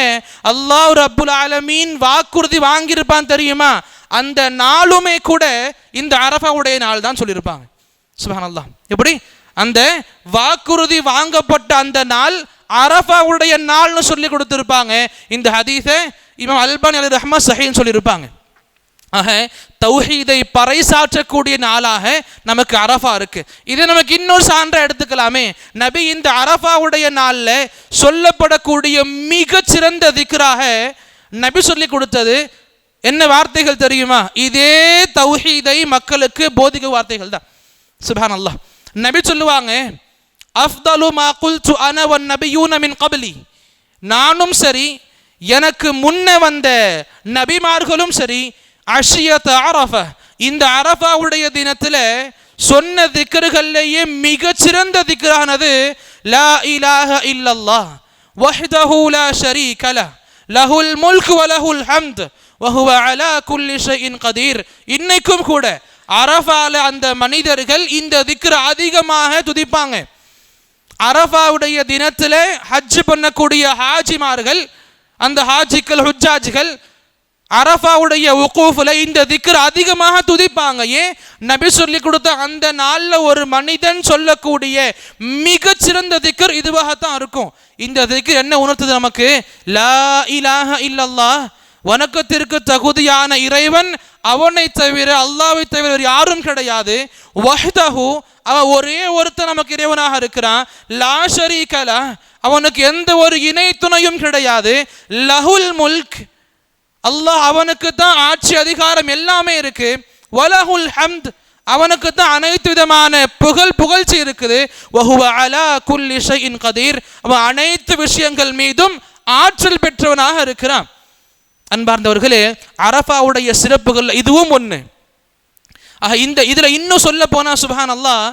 Speaker 1: அல்லாஹ் ரப்புல் ஆலமீன் வாக்குறுதி வாங்கியிருப்பான் தெரியுமா, அந்த நாளுமே கூட இந்த அரஃபாவுடைய நாள் தான் சொல்லியிருப்பாங்க. சுப்ஹானல்லாஹ். எப்படி அந்த வாக்குறுதி வாங்கப்பட்ட அந்த நாள் அரஃபாவுடைய நாள்னு சொல்லி கொடுத்திருப்பாங்க. இந்த ஹதீஸை இமாம் அல்பானி அலைஹிர்ரஹ்மா சஹீஹ்னு சொல்லியிருப்பாங்க. ஆக தௌஹீதை பறைசாற்றக்கூடிய நாளாக நமக்கு அரஃபா இருக்கு. இதை நமக்கு இன்னொரு சான்றை எடுத்துக்கலாமே. நபி இந்த அரஃபாவுடைய நாளில் சொல்லப்படக்கூடிய மிகச்சிறந்த திக்ராக நபி சொல்லி கொடுத்தது என்ன வார்த்தைகள் தெரியுமா? இதே தௌஹீதை மக்களுக்கு போதிக்க வார்த்தைகள் தான். சுப்ஹானல்லாஹ். நபி சொல்லுவாங்க, அஃதலு மா குல்து அன வன் நபியூன மின் கப்லி, நானும் சரி எனக்கு முன்ன வந்த நபிமார்களும் சரி, அஷியத் அரஃபா, இந்த அரஃபாவுடைய தினத்தில் சொன்ன திக்ருகளிலேயே மிகச்சிறந்த திக்ரானது லா இலாஹ இல்லல்லாஹ் வஹ்தஹு லா ஷரீக லஹ் லஹுல் முல்க் வ லஹுல் ஹம்த் வ ஹுவ அலா குல்லி ஷைஇன் கதீர். இன்னைக்கும் கூட அரஃபால அந்த மனிதர்கள் இந்த திக்ர அதிகமாக துதிப்பாங்க. அரஃபாவுடைய தினத்தில் ஹஜ் பண்ணக்கூடிய ஹாஜிமார்கள், அந்த ஹாஜிக்கள், ஹுஜ்ஜாஜிகள் அரஃபாவுடைய உக்கூஃபில் இந்த திக்ர் அதிகமாக துதிப்பாங்க. ஏன்? நபி சொல்லி கொடுத்த அந்த நாளில் ஒரு மனிதன் சொல்லக்கூடிய மிகச்சிறந்த திக்ர் இதுவாகத்தான் இருக்கும். இந்த திக்ர் என்ன உணர்த்துது நமக்கு? லா இலாஹ இல்லல்லாஹ், வணக்கத்திற்கு தகுதியான இறைவன் அவனை தவிர, அல்லாஹ்வை தவிர யாரும் கிடையாது. வஹ்தஹு, அவன் ஒரே ஒருத்தன் நமக்கு இறைவனாக இருக்கிறான். லா ஷரீக லஹ், அவனுக்கு எந்த ஒரு இணை துணையும் கிடையாது. லஹுல் முல்க், அல்லாஹ் அவனுக்கு தான் ஆட்சி அதிகாரம் எல்லாமே இருக்கு. வலஹுல் ஹம்த், அவனுக்கு தான் அனைத்து விதமான புகழ்ச்சி இருக்குது. வஹுவ அலா குல்லி ஷைஇன் கதீர், அவன் அனைத்து விஷயங்கள் மீதும் ஆற்றல் பெற்றவனாக இருக்கிறான். அன்பார்ந்தவர்களே, அரஃபாவுடைய சிறப்புகள் இதுவும் ஒன்று. இந்த இதுல இன்னும் சொல்ல போனா சுப்ஹானல்லாஹ்,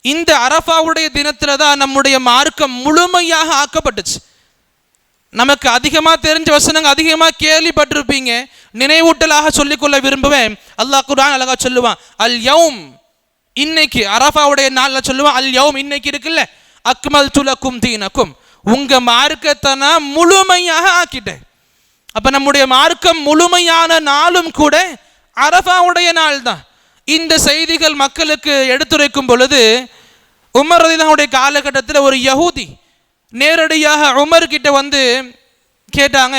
Speaker 1: இந்த அரஃபாவுடைய தினத்துல தான் நம்முடைய மார்க்கம் முழுமையாக ஆக்கப்பட்டுச்சு. நமக்கு அதிகமாக தெரிஞ்ச வசனங்கள் அதிகமாக கேள்விப்பட்டிருப்பீங்க. நினைவூட்டலாக சொல்லிக்கொள்ள விரும்புவேன். அல்லாஹ் குர்ஆன் அழகா சொல்லுவான், அல் யௌம், இன்னைக்கு அரஃபாவுடைய நாளில் சொல்லுவான், அல் யௌம், இன்னைக்கு இருக்குல்ல, அக்மல்து லக்கும் தீனக்கும், உங்க மார்க்கத்தை நான் முழுமையாக ஆக்கிட்டேன். அப்ப நம்முடைய மார்க்கம் முழுமையான நாளும் கூட அரஃபாவுடைய நாள் தான். இந்த செய்திகள் மக்களுக்கு எடுத்துரைக்கும் பொழுது உமர் ரலியல்லாஹு அன்ஹுடைய காலகட்டத்தில் ஒரு யஹூதி நேரடியாக உமர் கிட்ட வந்து கேட்டாங்க,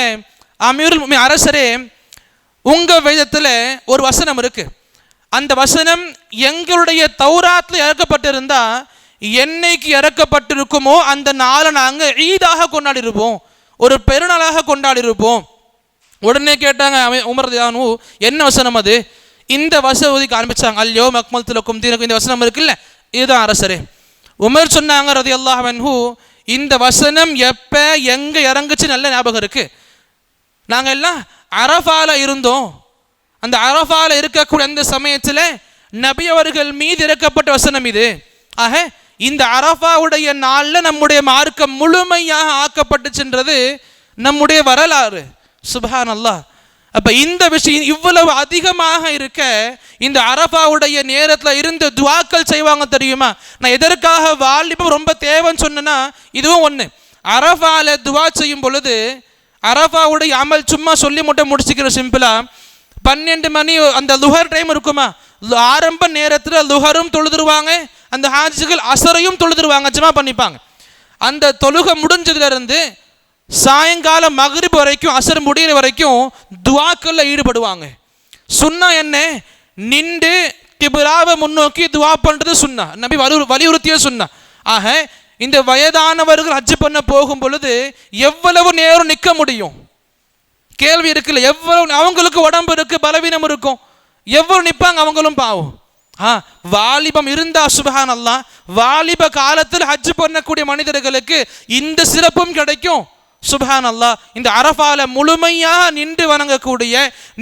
Speaker 1: அமீருல் அரசரே, உங்க வேதத்தில் ஒரு வசனம் இருக்கு, அந்த வசனம் எங்களுடைய தௌராத்தில் இறக்கப்பட்டிருந்தா என்னைக்கு இறக்கப்பட்டிருக்குமோ அந்த நாளை நாங்கள் ஈதாக கொண்டாடி இருப்போம், ஒரு பெருநாளாக கொண்டாடி இருப்போம். உடனே கேட்டாங்க உமர் ரலியல்லாஹு அன்ஹு, என்ன வசனம் அது? இந்த வசனத்துக்கு ஆரம்பிச்சாங்க, அல்யோ மக்மல்து லக்கும் தீனக்கும், இந்த வசனம் இருக்குல்ல, இதுதான் அரசரே. உமர் சொன்னாங்க ரலியல்லாஹு அன்ஹு, இந்த வசனம் எப்ப எங்க இறங்குச்சு நல்ல ஞாபகம் இருக்கு. நாங்கள் எல்லாம் அரஃபால இருந்தோம். அந்த அரஃபால இருக்கக்கூடிய அந்த சமயத்தில் நபி அவர்கள் மீது இறக்கப்பட்ட வசனம் இது. ஆக இந்த அரஃபாவுடைய நாளில் நம்முடைய மார்க்கம் முழுமையாக ஆக்கப்பட்டுச்சுன்றது நம்முடைய வரலாறு. சுப்ஹான் அல்லாஹ். அப்போ இந்த விஷயம் இவ்வளவு அதிகமாக இருக்க இந்த அரஃபாவுடைய நேரத்தில் இருந்து துவாக்கள் செய்வாங்க தெரியுமா? நான் எதற்காக வாலிபம் ரொம்ப தேவைன்னு சொன்னேன்னா இதுவும் ஒன்று. அரஃபால துவா செய்யும் பொழுது அரஃபாவுடைய அமல் சும்மா சொல்லி மட்டும் முடிச்சுக்கிற சிம்பிளா 12 மணி அந்த லுஹர் டைம் இருக்குமா, ஆரம்ப நேரத்தில் லுஹரும் தொழுதுருவாங்க, அந்த ஹாஜிகள் அசரையும் தொழுதுருவாங்க, ஜமா பண்ணிப்பாங்க. அந்த தொழுகை முடிஞ்சதுல இருந்து சாயங்காலம் மக்ரிப் வரைக்கும் அசர் முடிகிற வரைக்கும் துவாக்கள்ல ஈடுபடுவாங்க. சுன்னா என்ன? நின்று கிபிலாவை முன்னோக்கி துவா பண்றது சுன்னா, நபி வலியுறுத்திய சுன்னா. ஆக இந்த வயதானவர்கள் ஹஜ் பண்ண போகும் பொழுது எவ்வளவு நேரம் நிற்க முடியும்? கேள்வி இருக்குல்ல. எவ்வளவு அவங்களுக்கு உடம்பு இருக்கு, பலவீனம் இருக்கும், எவ்வளவு நிற்பாங்க அவங்களும் பாவம். வாலிபம் இருந்தா சுப்ஹான் அல்லாஹ், வாலிப காலத்தில் ஹஜ் பண்ணக்கூடிய மனிதர்களுக்கு இந்த சிறப்பும் கிடைக்கும். சுப்ஹான் அல்லாஹ். இந்த அரஃபால முழுமையாக நின்று வணங்கக்கூடிய,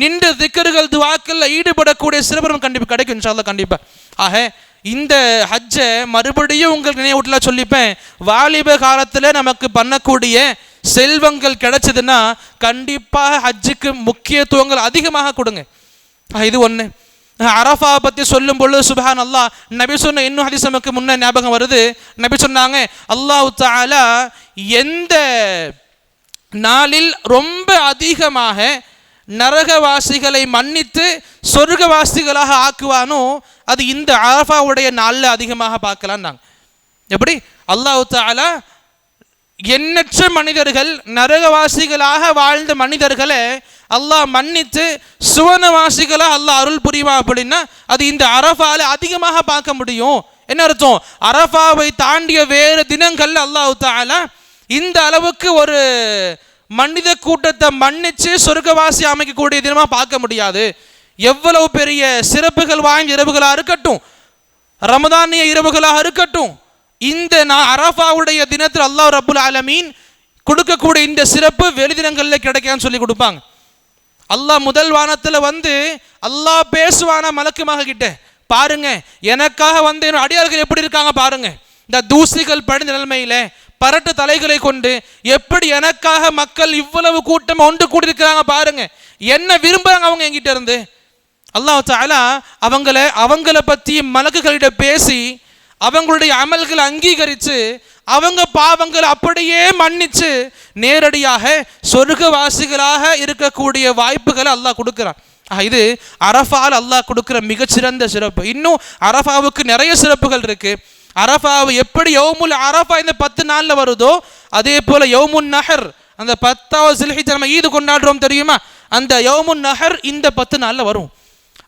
Speaker 1: நின்று திக்ர்கள் துவாக்கள்ல ஈடுபடக்கூடிய சிறப்பு கண்டிப்பாக கிடைக்கும் இன்ஷா அல்லாஹ் கண்டிப்பா. ஆக இந்த ஹஜ்ஜை மறுபடியும் உங்களுக்கு நினைவூட்டல சொல்லிப்பேன். வாலிப காலத்தில் நமக்கு பண்ணக்கூடிய செல்வங்கள் கிடைச்சதுன்னா கண்டிப்பாக ஹஜ்ஜுக்கு முக்கியத்துவங்கள் அதிகமாக கொடுங்க. இது ஒன்று. அரஃபா பற்றி சொல்லும் பொழுது சுப்ஹான் அல்லாஹ், நபி சொன்ன இன்னும் ஹதீஸ் நமக்கு முன்ன ஞாபகம் வருது. நபி சொன்னாங்க, அல்லாஹ் தஆலா எந்த நாளில் ரொம்ப அதிகமாக நரகவாசிகளை மன்னித்து சொர்க்கவாசிகளாக ஆக்குவானோ அது இந்த அரஃபாவுடைய நாளில் அதிகமாக பார்க்கலாம். நாங்கள் எப்படி அல்லாஹ் தஆலா எண்ணற்ற மனிதர்கள் நரகவாசிகளாக வாழ்ந்த மனிதர்களை அல்லாஹ் மன்னித்து சுவனவாசிகளாக அல்லாஹ் அருள் புரிவா அப்படின்னா அது இந்த அரஃபால அதிகமாக பார்க்க முடியும். என்ன அர்த்தம்? அரஃபாவை தாண்டிய வேறு தினங்கள்ல அல்லாஹ் தஆலா இந்த அளவுக்கு ஒரு மனித கூட்டத்தை மன்னிச்சு சொர்க்கவாசி அமைக்கக்கூடிய தினமாக பார்க்க முடியாது. எவ்வளவு பெரிய சிறப்புகள் வாய்ந்த இரவுகளாக இருக்கட்டும், ரமதானிய இரவுகளாக இருக்கட்டும், இந்த அரஃபாவுடைய தினத்தில் அல்லாஹ் ரப்புல் ஆலமீன் கொடுக்கக்கூடிய இந்த சிறப்பு வெளி தினங்களில் கிடைக்கான்னு சொல்லி கொடுப்பாங்க. அல்லாஹ் முதல் வானத்தில் வந்து அல்லாஹ் பேசுவானா மலக்குமாக கிட்ட, பாருங்க எனக்காக வந்து அடியார்கள் எப்படி இருக்காங்க பாருங்க, இந்த தூசிகள் படிந்த நிலைமையில பரட்டு தலைகளை கொண்டு எப்படி எனக்காக மக்கள் இவ்வளவு கூட்டம் ஒன்று கூடியிருக்கிறாங்க பாருங்க, என்ன விரும்புறாங்க அவங்க என்கிட்ட இருந்து. அல்லாஹ் தஆலா அவங்கள பற்றி மலக்குகளிடம் பேசி அவங்களுடைய அமல்களை அங்கீகரித்து அவங்க பாவங்களை அப்படியே மன்னிச்சு நேரடியாக சொர்க்கவாசிகளாக இருக்கக்கூடிய வாய்ப்புகளை அல்லாஹ் கொடுக்குறான். இது அரஃபால் அல்லாஹ் கொடுக்குற மிகச்சிறந்த சிறப்பு. இன்னும் அரஃபாவுக்கு நிறைய சிறப்புகள் இருக்கு. அரஃபாவு எப்படி யௌமுல் அரஃபா இந்த 10 நாளில் வருதோ அதே போல யௌமுன் நஹர், அந்த 10வது ஸில்ஹிஜ்ஜா நம்ம ஈது கொண்டாடுறோம் தெரியுமா, அந்த யௌமுன் நஹர் இந்த 10 நாளில் வரும்.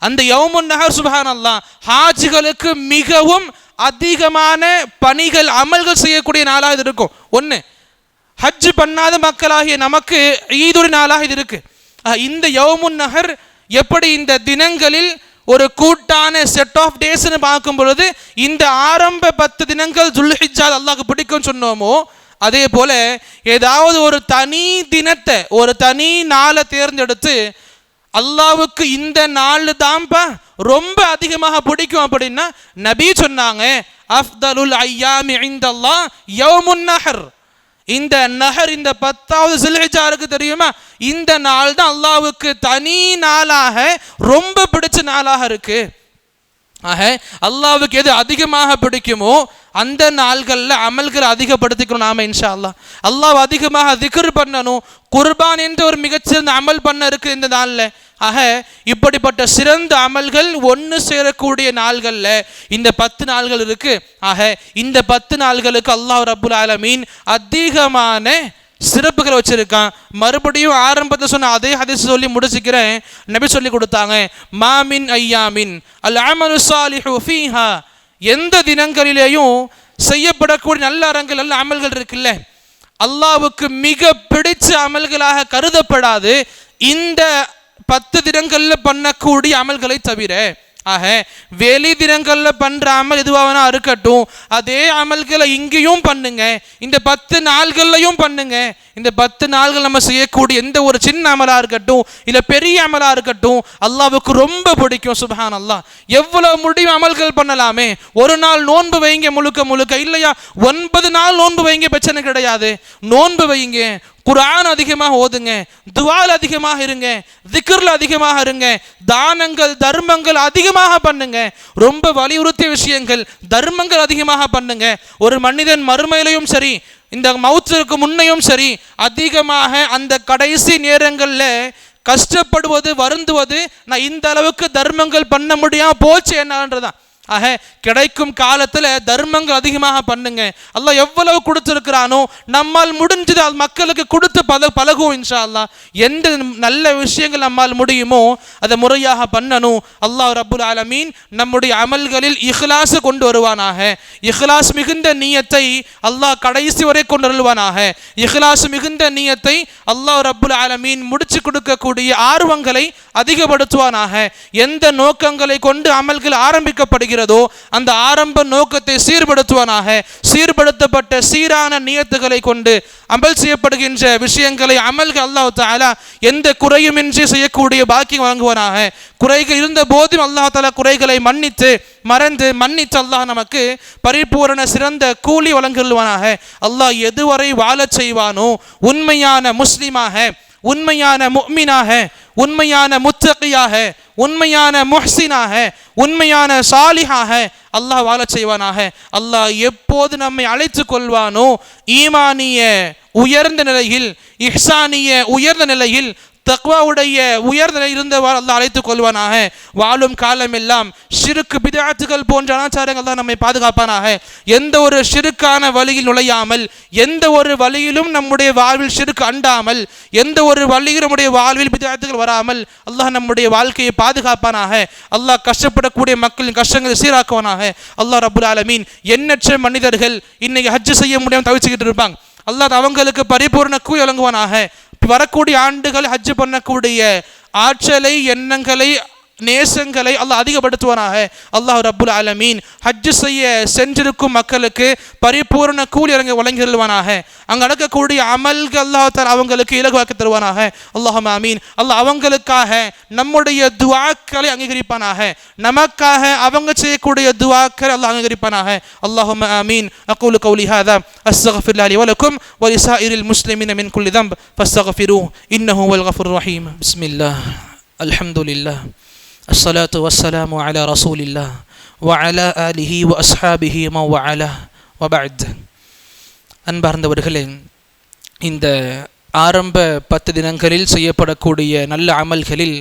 Speaker 1: அந்த யௌமுன் நஹர் சுப்ஹான் அல்லாஹ் ஹாஜிகளுக்கு மிகவும் அதிகமான பணிகள் அமல்கள் செய்யக்கூடிய நாளாக இது இருக்கும். ஒன்று, ஹஜ் பண்ணாத மக்களாகிய நமக்கு ஈதுடைய நாளாக இது இருக்கு. இந்த யௌமுன் நஹர் எப்படி இந்த தினங்களில் ஒரு கூட்டான செட் ஆஃப் டேஸ்ன்னு பார்க்கும் பொழுது இந்த ஆரம்ப 10 தினங்கள் துல்ஹிஜ்ஜா அல்லாஹ்க்கு பிடிக்கும் சொன்னோமோ அதே போல ஏதாவது ஒரு தனி தினத்தை ஒரு தனி நாளை தேர்ந்தெடுத்து அல்லாஹ்வுக்கு இந்த நாள் தான்ப்பா ரொம்ப அதிகமாக பிடிக்கும் அப்படின்னா நபி சொன்னாங்க, அஃதலுல் ஐயாமி இன்தல்லாஹ் யௌமுன் நஹர். இந்த நஹர் இந்த 10வது ஸில்ஹிஜ்ஜா இருக்கு தெரியுமா, இந்த நாள் தான் அல்லாஹ்வுக்கு தனி நாளாக ரொம்ப பிடிச்ச நாளாக இருக்கு. ஆக அல்லாஹ்வுக்கு எது அதிகமாக பிடிக்குமோ அந்த நாள்களில் அமல்களை அதிகப்படுத்திக்கணும் நாம இன்ஷா அல்லாஹ். அல்லாஹ் அதிகமாக திக்ர் பண்ணணும். குர்பான் என்ற ஒரு மிகச்சிறந்த அமல் பண்ண இருக்கு இந்த நாளில். ஆக இப்படிப்பட்ட சிறந்த அமல்கள் ஒன்று சேரக்கூடிய நாள்கள்ல இந்த 10 நாள்கள் இருக்கு. ஆக இந்த 10 நாள்களுக்கு அல்லாஹ் ரப்புல் ஆலமீன் அதிகமான சிறப்புகளை வச்சிருக்கான். மறுபடியும் ஆரம்பத்தில் சொன்ன அதே ஹதீஸ் சொல்லி முடிச்சுக்கிறேன். நபி சொல்லி கொடுத்தாங்க, மாமின் ஐயாமின் அல் அமலு ஸாலிஹு ஃபீஹா, எந்த தினங்களிலேயும் செய்யப்படக்கூடிய நல்ல அரங்கள் நல்ல அமல்கள் இருக்குல்ல, அல்லாஹ்வுக்கு மிக பிடிச்ச அமல்களாக கருதப்படாது இந்த 10 தினங்கள்ல பண்ணக்கூடிய அமல்களை தவிர. ஆக வெளி தினங்கள்ல பண்ற அமல் எதுவாக இருக்கட்டும், அதே அமல்களை இங்கேயும் பண்ணுங்க, இந்த 10 நாள்கள்லையும் பண்ணுங்க. இந்த 10 நாள்கள் நம்ம செய்யக்கூடிய எந்த ஒரு சின்ன அமலா இருக்கட்டும் இல்ல பெரிய அமலா இருக்கட்டும் அல்லாஹ்வுக்கு ரொம்ப பிடிக்கும். சுப்ஹானல்லாஹ், எவ்வளவு முடியும் அமல்கள் பண்ணலாமே. ஒரு நாள் நோன்பு வைங்க முழுக்க இல்லையா, 9 நாள் நோன்பு வைங்க, பிரச்சனை கிடையாது. நோன்பு வைங்க, குர்ஆன் அதிகமாக ஓதுங்க, துஆல அதிகமாக இருங்க, திக்ர்ல அதிகமாக இருங்க, தானங்கள் தர்மங்கள் அதிகமாக பண்ணுங்க. ரொம்ப வலியுறுத்திய விஷயங்கள், தர்மங்கள் அதிகமாக பண்ணுங்க. ஒரு மனிதன் மறுமையிலையும் சரி இந்த மௌத்துக்கு முன்னையும் சரி அதிகமாக அந்த கடைசி நேரங்களில் கஷ்டப்படுவது வருந்துவது, நான் இந்த அளவுக்கு தர்மங்கள் பண்ண முடியாம போச்சு என்னன்றதான். ஆக கிடைக்கும் காலத்தில் தர்மங்கள் அதிகமாக பண்ணுங்க. அல்லாஹ் எவ்வளவு கொடுத்துருக்கிறானோ நம்மால் முடிஞ்சது அது மக்களுக்கு கொடுத்து பழகுவோம். இன்ஷா அல்லாஹ் எந்த நல்ல விஷயங்கள் நம்மால் முடியுமோ அதை முறையாக பண்ணணும். அல்லாஹ் ரப்புல் ஆலமீன் நம்முடைய அமல்களில் இஹ்லாஸ் கொண்டு வருவானாக. இஹ்லாஸ் மிகுந்த நியத்தை அல்லாஹ் கடைசி வரை கொண்டு வருவானாக. இஹ்லாஸ் மிகுந்த நியத்தை அல்லாஹ் ரப்புல் ஆலமீன் முடிச்சு கொடுக்கக்கூடிய ஆர்வங்களை அதிகப்படுத்துவானாக. எந்த நோக்கங்களை கொண்டு அமல்கள் ஆரம்பிக்கப்படுகிறது அந்த ஆரம்ப நோக்கத்தை சீர்படுத்துவானாக. சீர்படுத்தப்பட்ட சீரான நியத்துகளை கொண்டு அமல் செய்யப்படுகின்ற விஷயங்களை அமல்கள் அல்லாஹ் தஆலா எந்த குறையுமின்றி செய்யக்கூடிய பாக்கியம் வழங்குவானாக. குறைகள் இருந்த போதும் அல்லாஹ் தஆலா குறைகளை மன்னித்து அல்லாஹ் நமக்கு பரிபூரண சிறந்த கூலி வழங்குவானாக. அல்லாஹ் எதுவரை வாழச் செய்வானோ உண்மையான முஸ்லிமாக, உண்மையான முஃமினாக, உண்மையான முத்தகியாக, உண்மையான முஹ்சினாக, உண்மையான சாலிஹாக அல்லாஹ் வாழச் செய்வானாக. அல்லாஹ் எப்போது நம்மை அழைத்து கொள்வானோ ஈமானிய உயர்ந்த நிலையில், இஹ்சானிய உயர்ந்த நிலையில், தக்வாவுடைய உயர்ந்த இருந்தவாறு அல்லாஹ் அழைத்துக் கொள்வானாக. வாழும் காலம் எல்லாம் ஷிர்க் பித்அத்துகள் போன்ற அனாச்சாரங்கள் தான் நம்மை பாதுகாப்பானாக. எந்த ஒரு ஷிர்க்கான வழியில் நுழையாமல், எந்த ஒரு வழியிலும் நம்முடைய வாழ்வில் ஷிர்க் அண்டாமல், எந்த ஒரு வழியில் நம்முடைய வாழ்வில் பித்அத்துகள் வராமல் அல்லாஹ் நம்முடைய வாழ்க்கையை பாதுகாப்பானாக. அல்லாஹ் கஷ்டப்படக்கூடிய மக்களின் கஷ்டங்களை சீராக்குவானாக. அல்லாஹ் ரப்புல் ஆலமீன் எண்ணற்ற மனிதர்கள் இன்னைக்கு ஹஜ் செய்ய முடியாமல் தவிச்சுக்கிட்டு இருப்பாங்க. அல்லாஹ் அவங்களுக்கு பரிபூர்ண கூலி வழங்குவானாக. வரக்கூடிய ஆண்டுகள் ஹஜ் பண்ணக்கூடிய ஆற்றலை, எண்ணங்களை, நேசங்களை அல்லாஹ் அதிகப்படுத்துவானாக. அல்லாஹ் ரப்புல் ஆலமீன் ஹஜ் செய்ய சென்றிருக்கும் மக்களுக்கு பரிபூர்ண கூலி வழங்கிடுவானாக. அங்கே நடக்கக்கூடிய அமல்கள் அல்லாஹ் தஆலா அவங்களுக்கு இலகுவாக்கி தருவானாக. அல்லாஹும்ம ஆமீன். அல்லாஹ் அவங்களுக்காக நம்முடைய துஆக்களை அங்கீகரிப்பானாக. நமக்காக அவங்க செய்யக்கூடிய துஆக்களை அல்லாஹ் அங்கீகரிப்பானாக. அல்லாஹும்ம ஆமீன். அகூலு கௌலி ஹாதா அஸ்தக்ஃபிருல்லாஹி லி வ லக்கும் வ லிஸாயிரில் முஸ்லிமீன மின் குல்லி தம்ப் ஃபஸ்தக்ஃபிரூஹு இன்னஹு ஹுவல் கஃபூருர் ரஹீம். பிஸ்மில்லாஹ், அல்ஹம்துலில்லாஹ், அஸ்ஸலாத்து வஸ்ஸலாமு அலா ரசூலில்லாஹ் வ அலா ஆலிஹி வ அஸ்ஹாபிஹி வ வஅலா வ பஅத். அன்பார்ந்தவர்களே, இந்த ஆரம்ப 10 தினங்களில் செய்யப்படக்கூடிய நல்ல அமல்களில்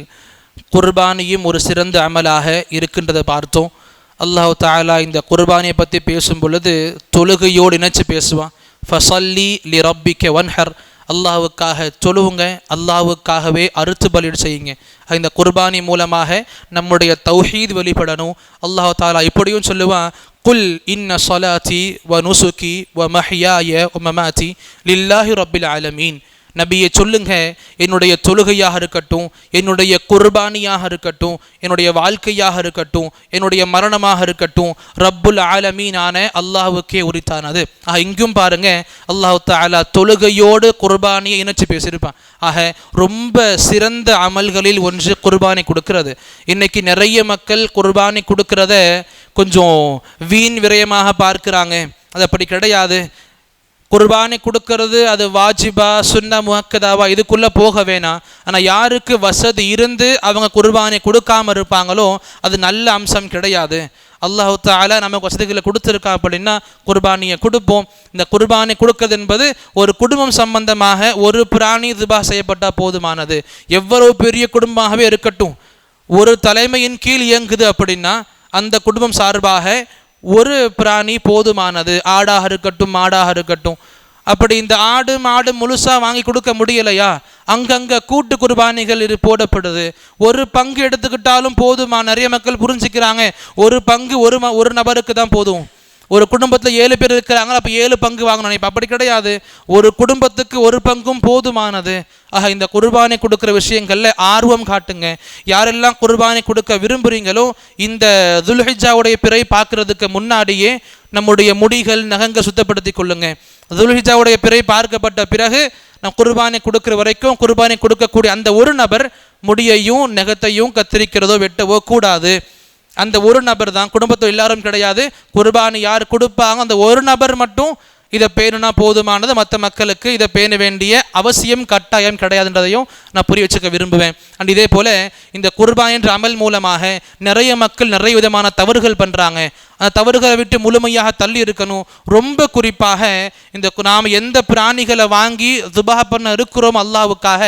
Speaker 1: குர்பானியும் ஒரு சிறந்த அமலாக இருக்கின்றதை பார்த்தோம். அல்லாஹ் தஆலா இந்த குர்பானியை பற்றி பேசும் பொழுது தொழுகையோடு இணைச்சு பேசுவான். ஃபஸல்லி லி ரப்பிக வன்ஹர், அல்லாஹ்வுக்காக தொழுவுங்க, அல்லாஹ்வுக்காகவே அறுத்து பலியிட செய்யுங்க. இந்த குர்பானி மூலமாக நம்முடைய தௌஹீத் வெளிப்படணும். அல்லாஹ் தஆலா இப்படியும் சொல்லுவான், குல் இன்ன ஸலாத்தி வ நுசுகி வ மஹ்யாய வ மமாத்தி லில்லாஹி ரப்பில் ஆலமீன். நபியை சொல்லுங்க, என்னுடைய தொழுகையாக இருக்கட்டும், என்னுடைய குர்பானியாக இருக்கட்டும், என்னுடைய வாழ்க்கையாக இருக்கட்டும், என்னுடைய மரணமாக இருக்கட்டும், ரப்புல் ஆலமீனான அல்லாஹ்வுக்கே உரித்தானது. இங்கும் பாருங்க, அல்லாஹ் தஆலா தொழுகையோடு குர்பானியை இணைச்சு பேசியிருப்பான். ஆக ரொம்ப சிறந்த அமல்களில் ஒன்று குர்பானி கொடுக்கிறது. இன்னைக்கு நிறைய மக்கள் குர்பானி கொடுக்கிறத கொஞ்சம் வீண் விரயமாக பார்க்கிறாங்க. அது அப்படி கிடையாது. குர்பானி கொடுக்கறது அது வாஜிபா சுன்னா முஅக்கதாவா இதுக்குள்ளே போக வேணாம். ஆனால் யாருக்கு வசதி இருந்து அவங்க குர்பானி கொடுக்காம இருப்பாங்களோ அது நல்ல அம்சம் கிடையாது. அல்லாஹ் தஆலா நமக்கு வசதிகளை கொடுத்துருக்கா அப்படின்னா குர்பானியை கொடுப்போம். இந்த குர்பானி கொடுக்கிறது என்பது ஒரு குடும்பம் சம்பந்தமாக ஒரு பிராணி திபா செய்யப்பட்டால் போதுமானது. எவ்வளவு பெரிய குடும்பமாகவே இருக்கட்டும், ஒரு தலைமையின் கீழ் இயங்குது அப்படின்னா அந்த குடும்பம் சார்பாக ஒரு பிராணி போதுமானது. ஆடாக இருக்கட்டும், மாடாக இருக்கட்டும். அப்படி இந்த ஆடு மாடு முழுசாக வாங்கி கொடுக்க முடியலையா, அங்கங்கே கூட்டு குர்பானிகள் போடப்படுது. ஒரு பங்கு எடுத்துக்கிட்டாலும் போதுமா. நிறைய மக்கள் புரிஞ்சுக்கிறாங்க ஒரு பங்கு ஒரு நபருக்கு தான் போதும். ஒரு குடும்பத்தில் 7 பேர் இருக்கிறாங்க, அப்போ 7 பங்கு வாங்கணும் நினைப்பேன். அப்படி கிடையாது, ஒரு குடும்பத்துக்கு ஒரு பங்கும் போதுமானது. ஆக இந்த குர்பானி கொடுக்குற விஷயங்களில் ஆர்வம் காட்டுங்க. யாரெல்லாம் குர்பானி கொடுக்க விரும்புகிறீங்களோ இந்த துல்ஹிஜ்ஜாவுடைய பிறை பார்க்கறதுக்கு முன்னாடியே நம்முடைய முடிகள் நகங்கள் சுத்தப்படுத்தி கொள்ளுங்க. துல்ஹிஜ்ஜாவுடைய பிறை பார்க்கப்பட்ட பிறகு நம் குர்பானி கொடுக்குற வரைக்கும் குர்பானி கொடுக்கக்கூடிய அந்த ஒரு நபர் முடியையும் நகத்தையும் கத்திரிக்கிறதோ வெட்டவோ கூடாது. அந்த ஒரு நபர் தான், குடும்பத்தில் எல்லாரும் கிடையாது. குர்பானி யார் கொடுப்பாங்க அந்த ஒரு நபர் மட்டும் இதை பேணுனா போதுமானது. மற்ற மக்களுக்கு இதை பேண வேண்டிய அவசியம் கட்டாயம் கிடையாதுன்றதையும் நான் புரிய வச்சுக்க விரும்புவேன். அண்ட் இதே போல் இந்த குர்பான் என்ற அமல் மூலமாக நிறைய மக்கள் நிறைய விதமான தவறுகள் பண்ணுறாங்க. அந்த தவறுகளை விட்டு முழுமையாக தள்ளி இருக்கணும். ரொம்ப குறிப்பாக இந்த நாம் எந்த பிராணிகளை வாங்கி துபா பண்ண இருக்கிறோம் அல்லாஹ்வுக்காக,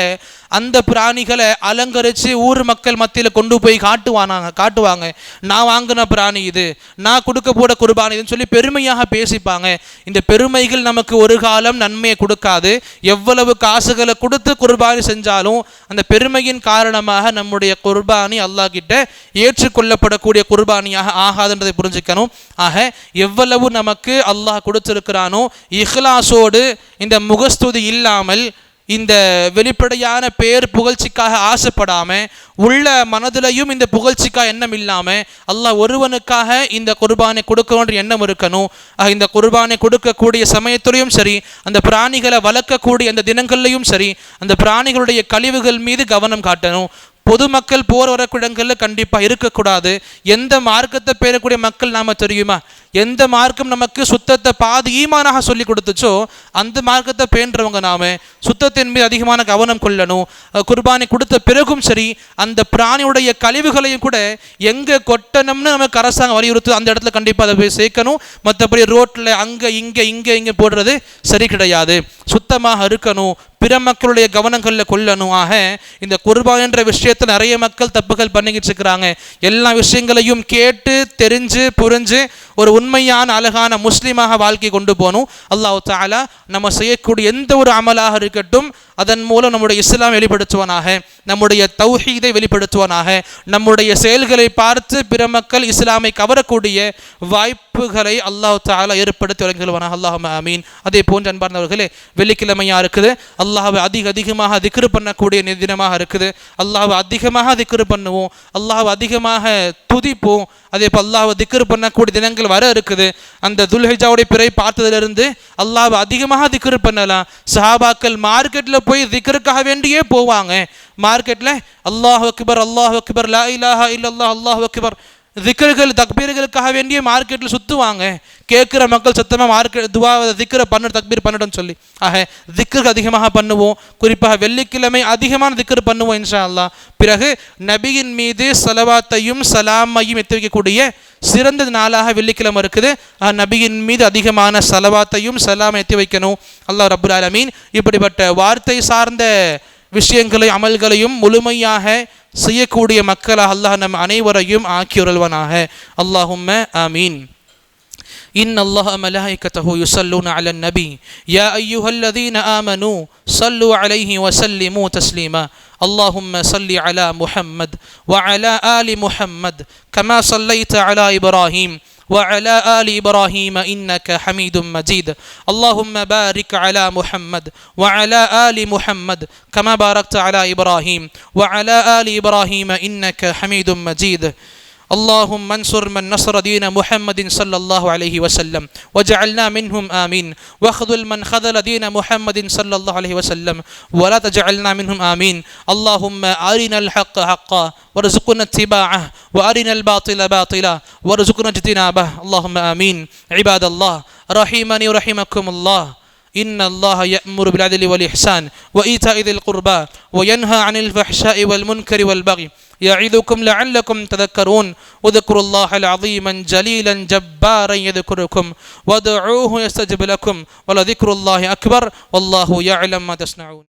Speaker 1: அந்த பிராணிகளை அலங்கரித்து ஊர் மக்கள் மத்தியில் கொண்டு போய் காட்டுவாங்க. நான் வாங்கின பிராணி இது, நான் கொடுக்க போட குர்பானி இதுன்னு சொல்லி பெருமையாக பேசிப்பாங்க. இந்த பெருமைகள் நமக்கு ஒரு காலம் நன்மையை கொடுக்காது. எவ்வளவு காசுகளை கொடுத்து குர்பானி செஞ்சாலும் அந்த பெருமையின் காரணமாக நம்முடைய குர்பானி அல்லாஹ் கிட்ட ஏற்றுக்கொள்ளப்படக்கூடிய குர்பானியாக ஆகாதுன்றதை புரிஞ்சுக்கணும். ஆக எவ்வளவு நமக்கு அல்லாஹ் கொடுத்திருக்கிறானோ இஹ்லாஸோடு, இந்த முகஸ்துதி இல்லாமல், இந்த வெளிப்படையான பேர் புகழ்ச்சிக்காக ஆசைப்படாம, உள்ள மனதிலையும் இந்த புகழ்ச்சிக்காக எண்ணம் இல்லாம அல்லாஹ் ஒருவனுக்காக இந்த குர்பானை கொடுக்கணுன்ற எண்ணம் இருக்கணும். இந்த குர்பானை கொடுக்கக்கூடிய சமயத்திலையும் சரி, அந்த பிராணிகளை வளர்க்கக்கூடிய அந்த தினங்கள்லையும் சரி, அந்த பிராணிகளுடைய கழிவுகள் மீது கவனம் காட்டணும். பொதுமக்கள் போர் வரக்கூடிய இடங்களில் கண்டிப்பாக இருக்கக்கூடாது. எந்த மார்க்கத்தை பேரக்கூடிய மக்கள் நாம தெரியுமா? எந்த மார்க்கம் நமக்கு சுத்தத்தை பாதி ஈமானாக சொல்லி கொடுத்துச்சோ அந்த மார்க்கத்தை பேன்றவங்க நாம சுத்தத்தின் மீது அதிகமான கவனம் கொள்ளணும். குர்பானி கொடுத்த பிறகும் சரி, அந்த பிராணியுடைய கழிவுகளையும் கூட எங்கே கொட்டணும்னு நமக்கு அரசாங்கம் வலியுறுத்து அந்த இடத்துல கண்டிப்பாக அதை போய் சேர்க்கணும். மற்றபடி ரோட்டில் அங்கே இங்கே போடுறது சரி கிடையாது. சுத்தமாக இருக்கணும், பிற மக்களுடைய கவனங்களில் கொள்ளணும். ஆக இந்த குர்பான் என்ற விஷயத்தில் நிறைய மக்கள் தப்புகள் பண்ணிக்கிட்டு இருக்கிறாங்க. எல்லா விஷயங்களையும் கேட்டு தெரிஞ்சு புரிஞ்சு ஒரு உண்மையான அழகான முஸ்லீமாக வாழ்க்கை கொண்டு போகணும். அல்லாஹ் தஆலா நம்ம செய்யக்கூடிய எந்த ஒரு அமலாக இருக்கட்டும் அதன் மூலம் நம்முடைய இஸ்லாம் வெளிப்படுத்துவானாக, நம்முடைய தௌஹீதை வெளிப்படுத்துவானாக, நம்முடைய செயல்களை பார்த்து பிற மக்கள் இஸ்லாமை கவரக்கூடிய வாய்ப்புகளை அல்லாஹ் தஆலா ஏற்படுத்தி வழங்குவானாக. அல்லாஹும்ம ஆமீன். அதே போன்று அன்பார்ந்தவர்களே, வெள்ளிக்கிழமையாக இருக்குது. அல்லாஹ்வை அதிகமாக திக்ர் பண்ணக்கூடிய தினமாக இருக்குது. அல்லாஹ்வை அதிகமாக திக்ர் பண்ணுவோம், அல்லாஹ்வை அதிகமாக துதிப்போம். அதே போல் அல்லாஹ்வை திக்ர் பண்ணக்கூடிய தினங்கள் வர இருக்குது. அந்த துல்ஹிஜ்ஜாவுடைய பிறை பார்த்ததிலிருந்து அல்லாஹ்வை அதிகமாக திக்ர் பண்ணலாம். சஹாபாக்கள் மார்க்கெட்டில் போய் திக்ருக்காக வேண்டியே போவாங்க. மார்க்கெட்டில் அல்லாஹ் அக்பர் அல்லாஹ் அக்பர் லா இலாஹா இல்லல்லாஹ் அல்லாஹ் அக்பர் திக்ர்கள் தக்பீர்களுக்காக வேண்டிய மார்க்கெட்டில் சுற்றுவாங்க. கேட்குற மக்கள் சத்தமாக மார்க்கெட் துவா திக்ரை தக்பீர் பண்ணணும்னு சொல்லி. ஆக திக்ருக்கு அதிகமாக பண்ணுவோம். குறிப்பாக வெள்ளிக்கிழமை அதிகமான திக்ர் பண்ணுவோம் இன்ஷா அல்லாஹ். பிறகு நபியின் மீது ஸலவாத்தையும் சலாமையும் எத்தி வைக்கக்கூடிய சிறந்த நாளாக வெள்ளிக்கிழமை இருக்குது. நபியின் மீது அதிகமான ஸலவாத்தையும் சலாமை எத்தி வைக்கணும். அல்லாஹ் ரப்புல் ஆலமீன் இப்படிப்பட்ட வார்த்தை சார்ந்த விஷயங்களை அமல்களையும் முழுமையாக செய்யக்கூடிய மக்களாக அல்லாஹ் நம் அனைவரையும் ஆக்கியுருள்வானாக. அல்லாஹும்ம ஆமீன். إن الله ملائكته يصلون على النبي يا أيها الذين آمنوا صلوا عليه وسلموا تسليما اللهم صل على محمد وعلى آل محمد كما صليت على إبراهيم وعلى آل إبراهيم إنك حميد مجيد اللهم بارك على محمد وعلى آل محمد كما باركت على إبراهيم وعلى آل إبراهيم إنك حميد مجيد اللهم انصر من نصر دين محمد صلى الله عليه وسلم وجعلنا منهم آمين واخذل من خذل دين محمد صلى الله عليه وسلم ولا تجعلنا منهم آمين اللهم أرنا الحق حقا وارزقنا اتباعه وأرنا الباطل باطلا وارزقنا اجتنابه اللهم آمين. عباد الله رحمني ورحمكم الله إن الله يأمر بالعدل والإحسان وإيتاء ذي القربى وينهى عن الفحشاء والمنكر والبغي يعظكم لعلكم تذكرون اذكروا الله العظيما جليلا جبارا يذكركم وادعوه يستجب لكم ولذكر الله أكبر والله يعلم ما تصنعون.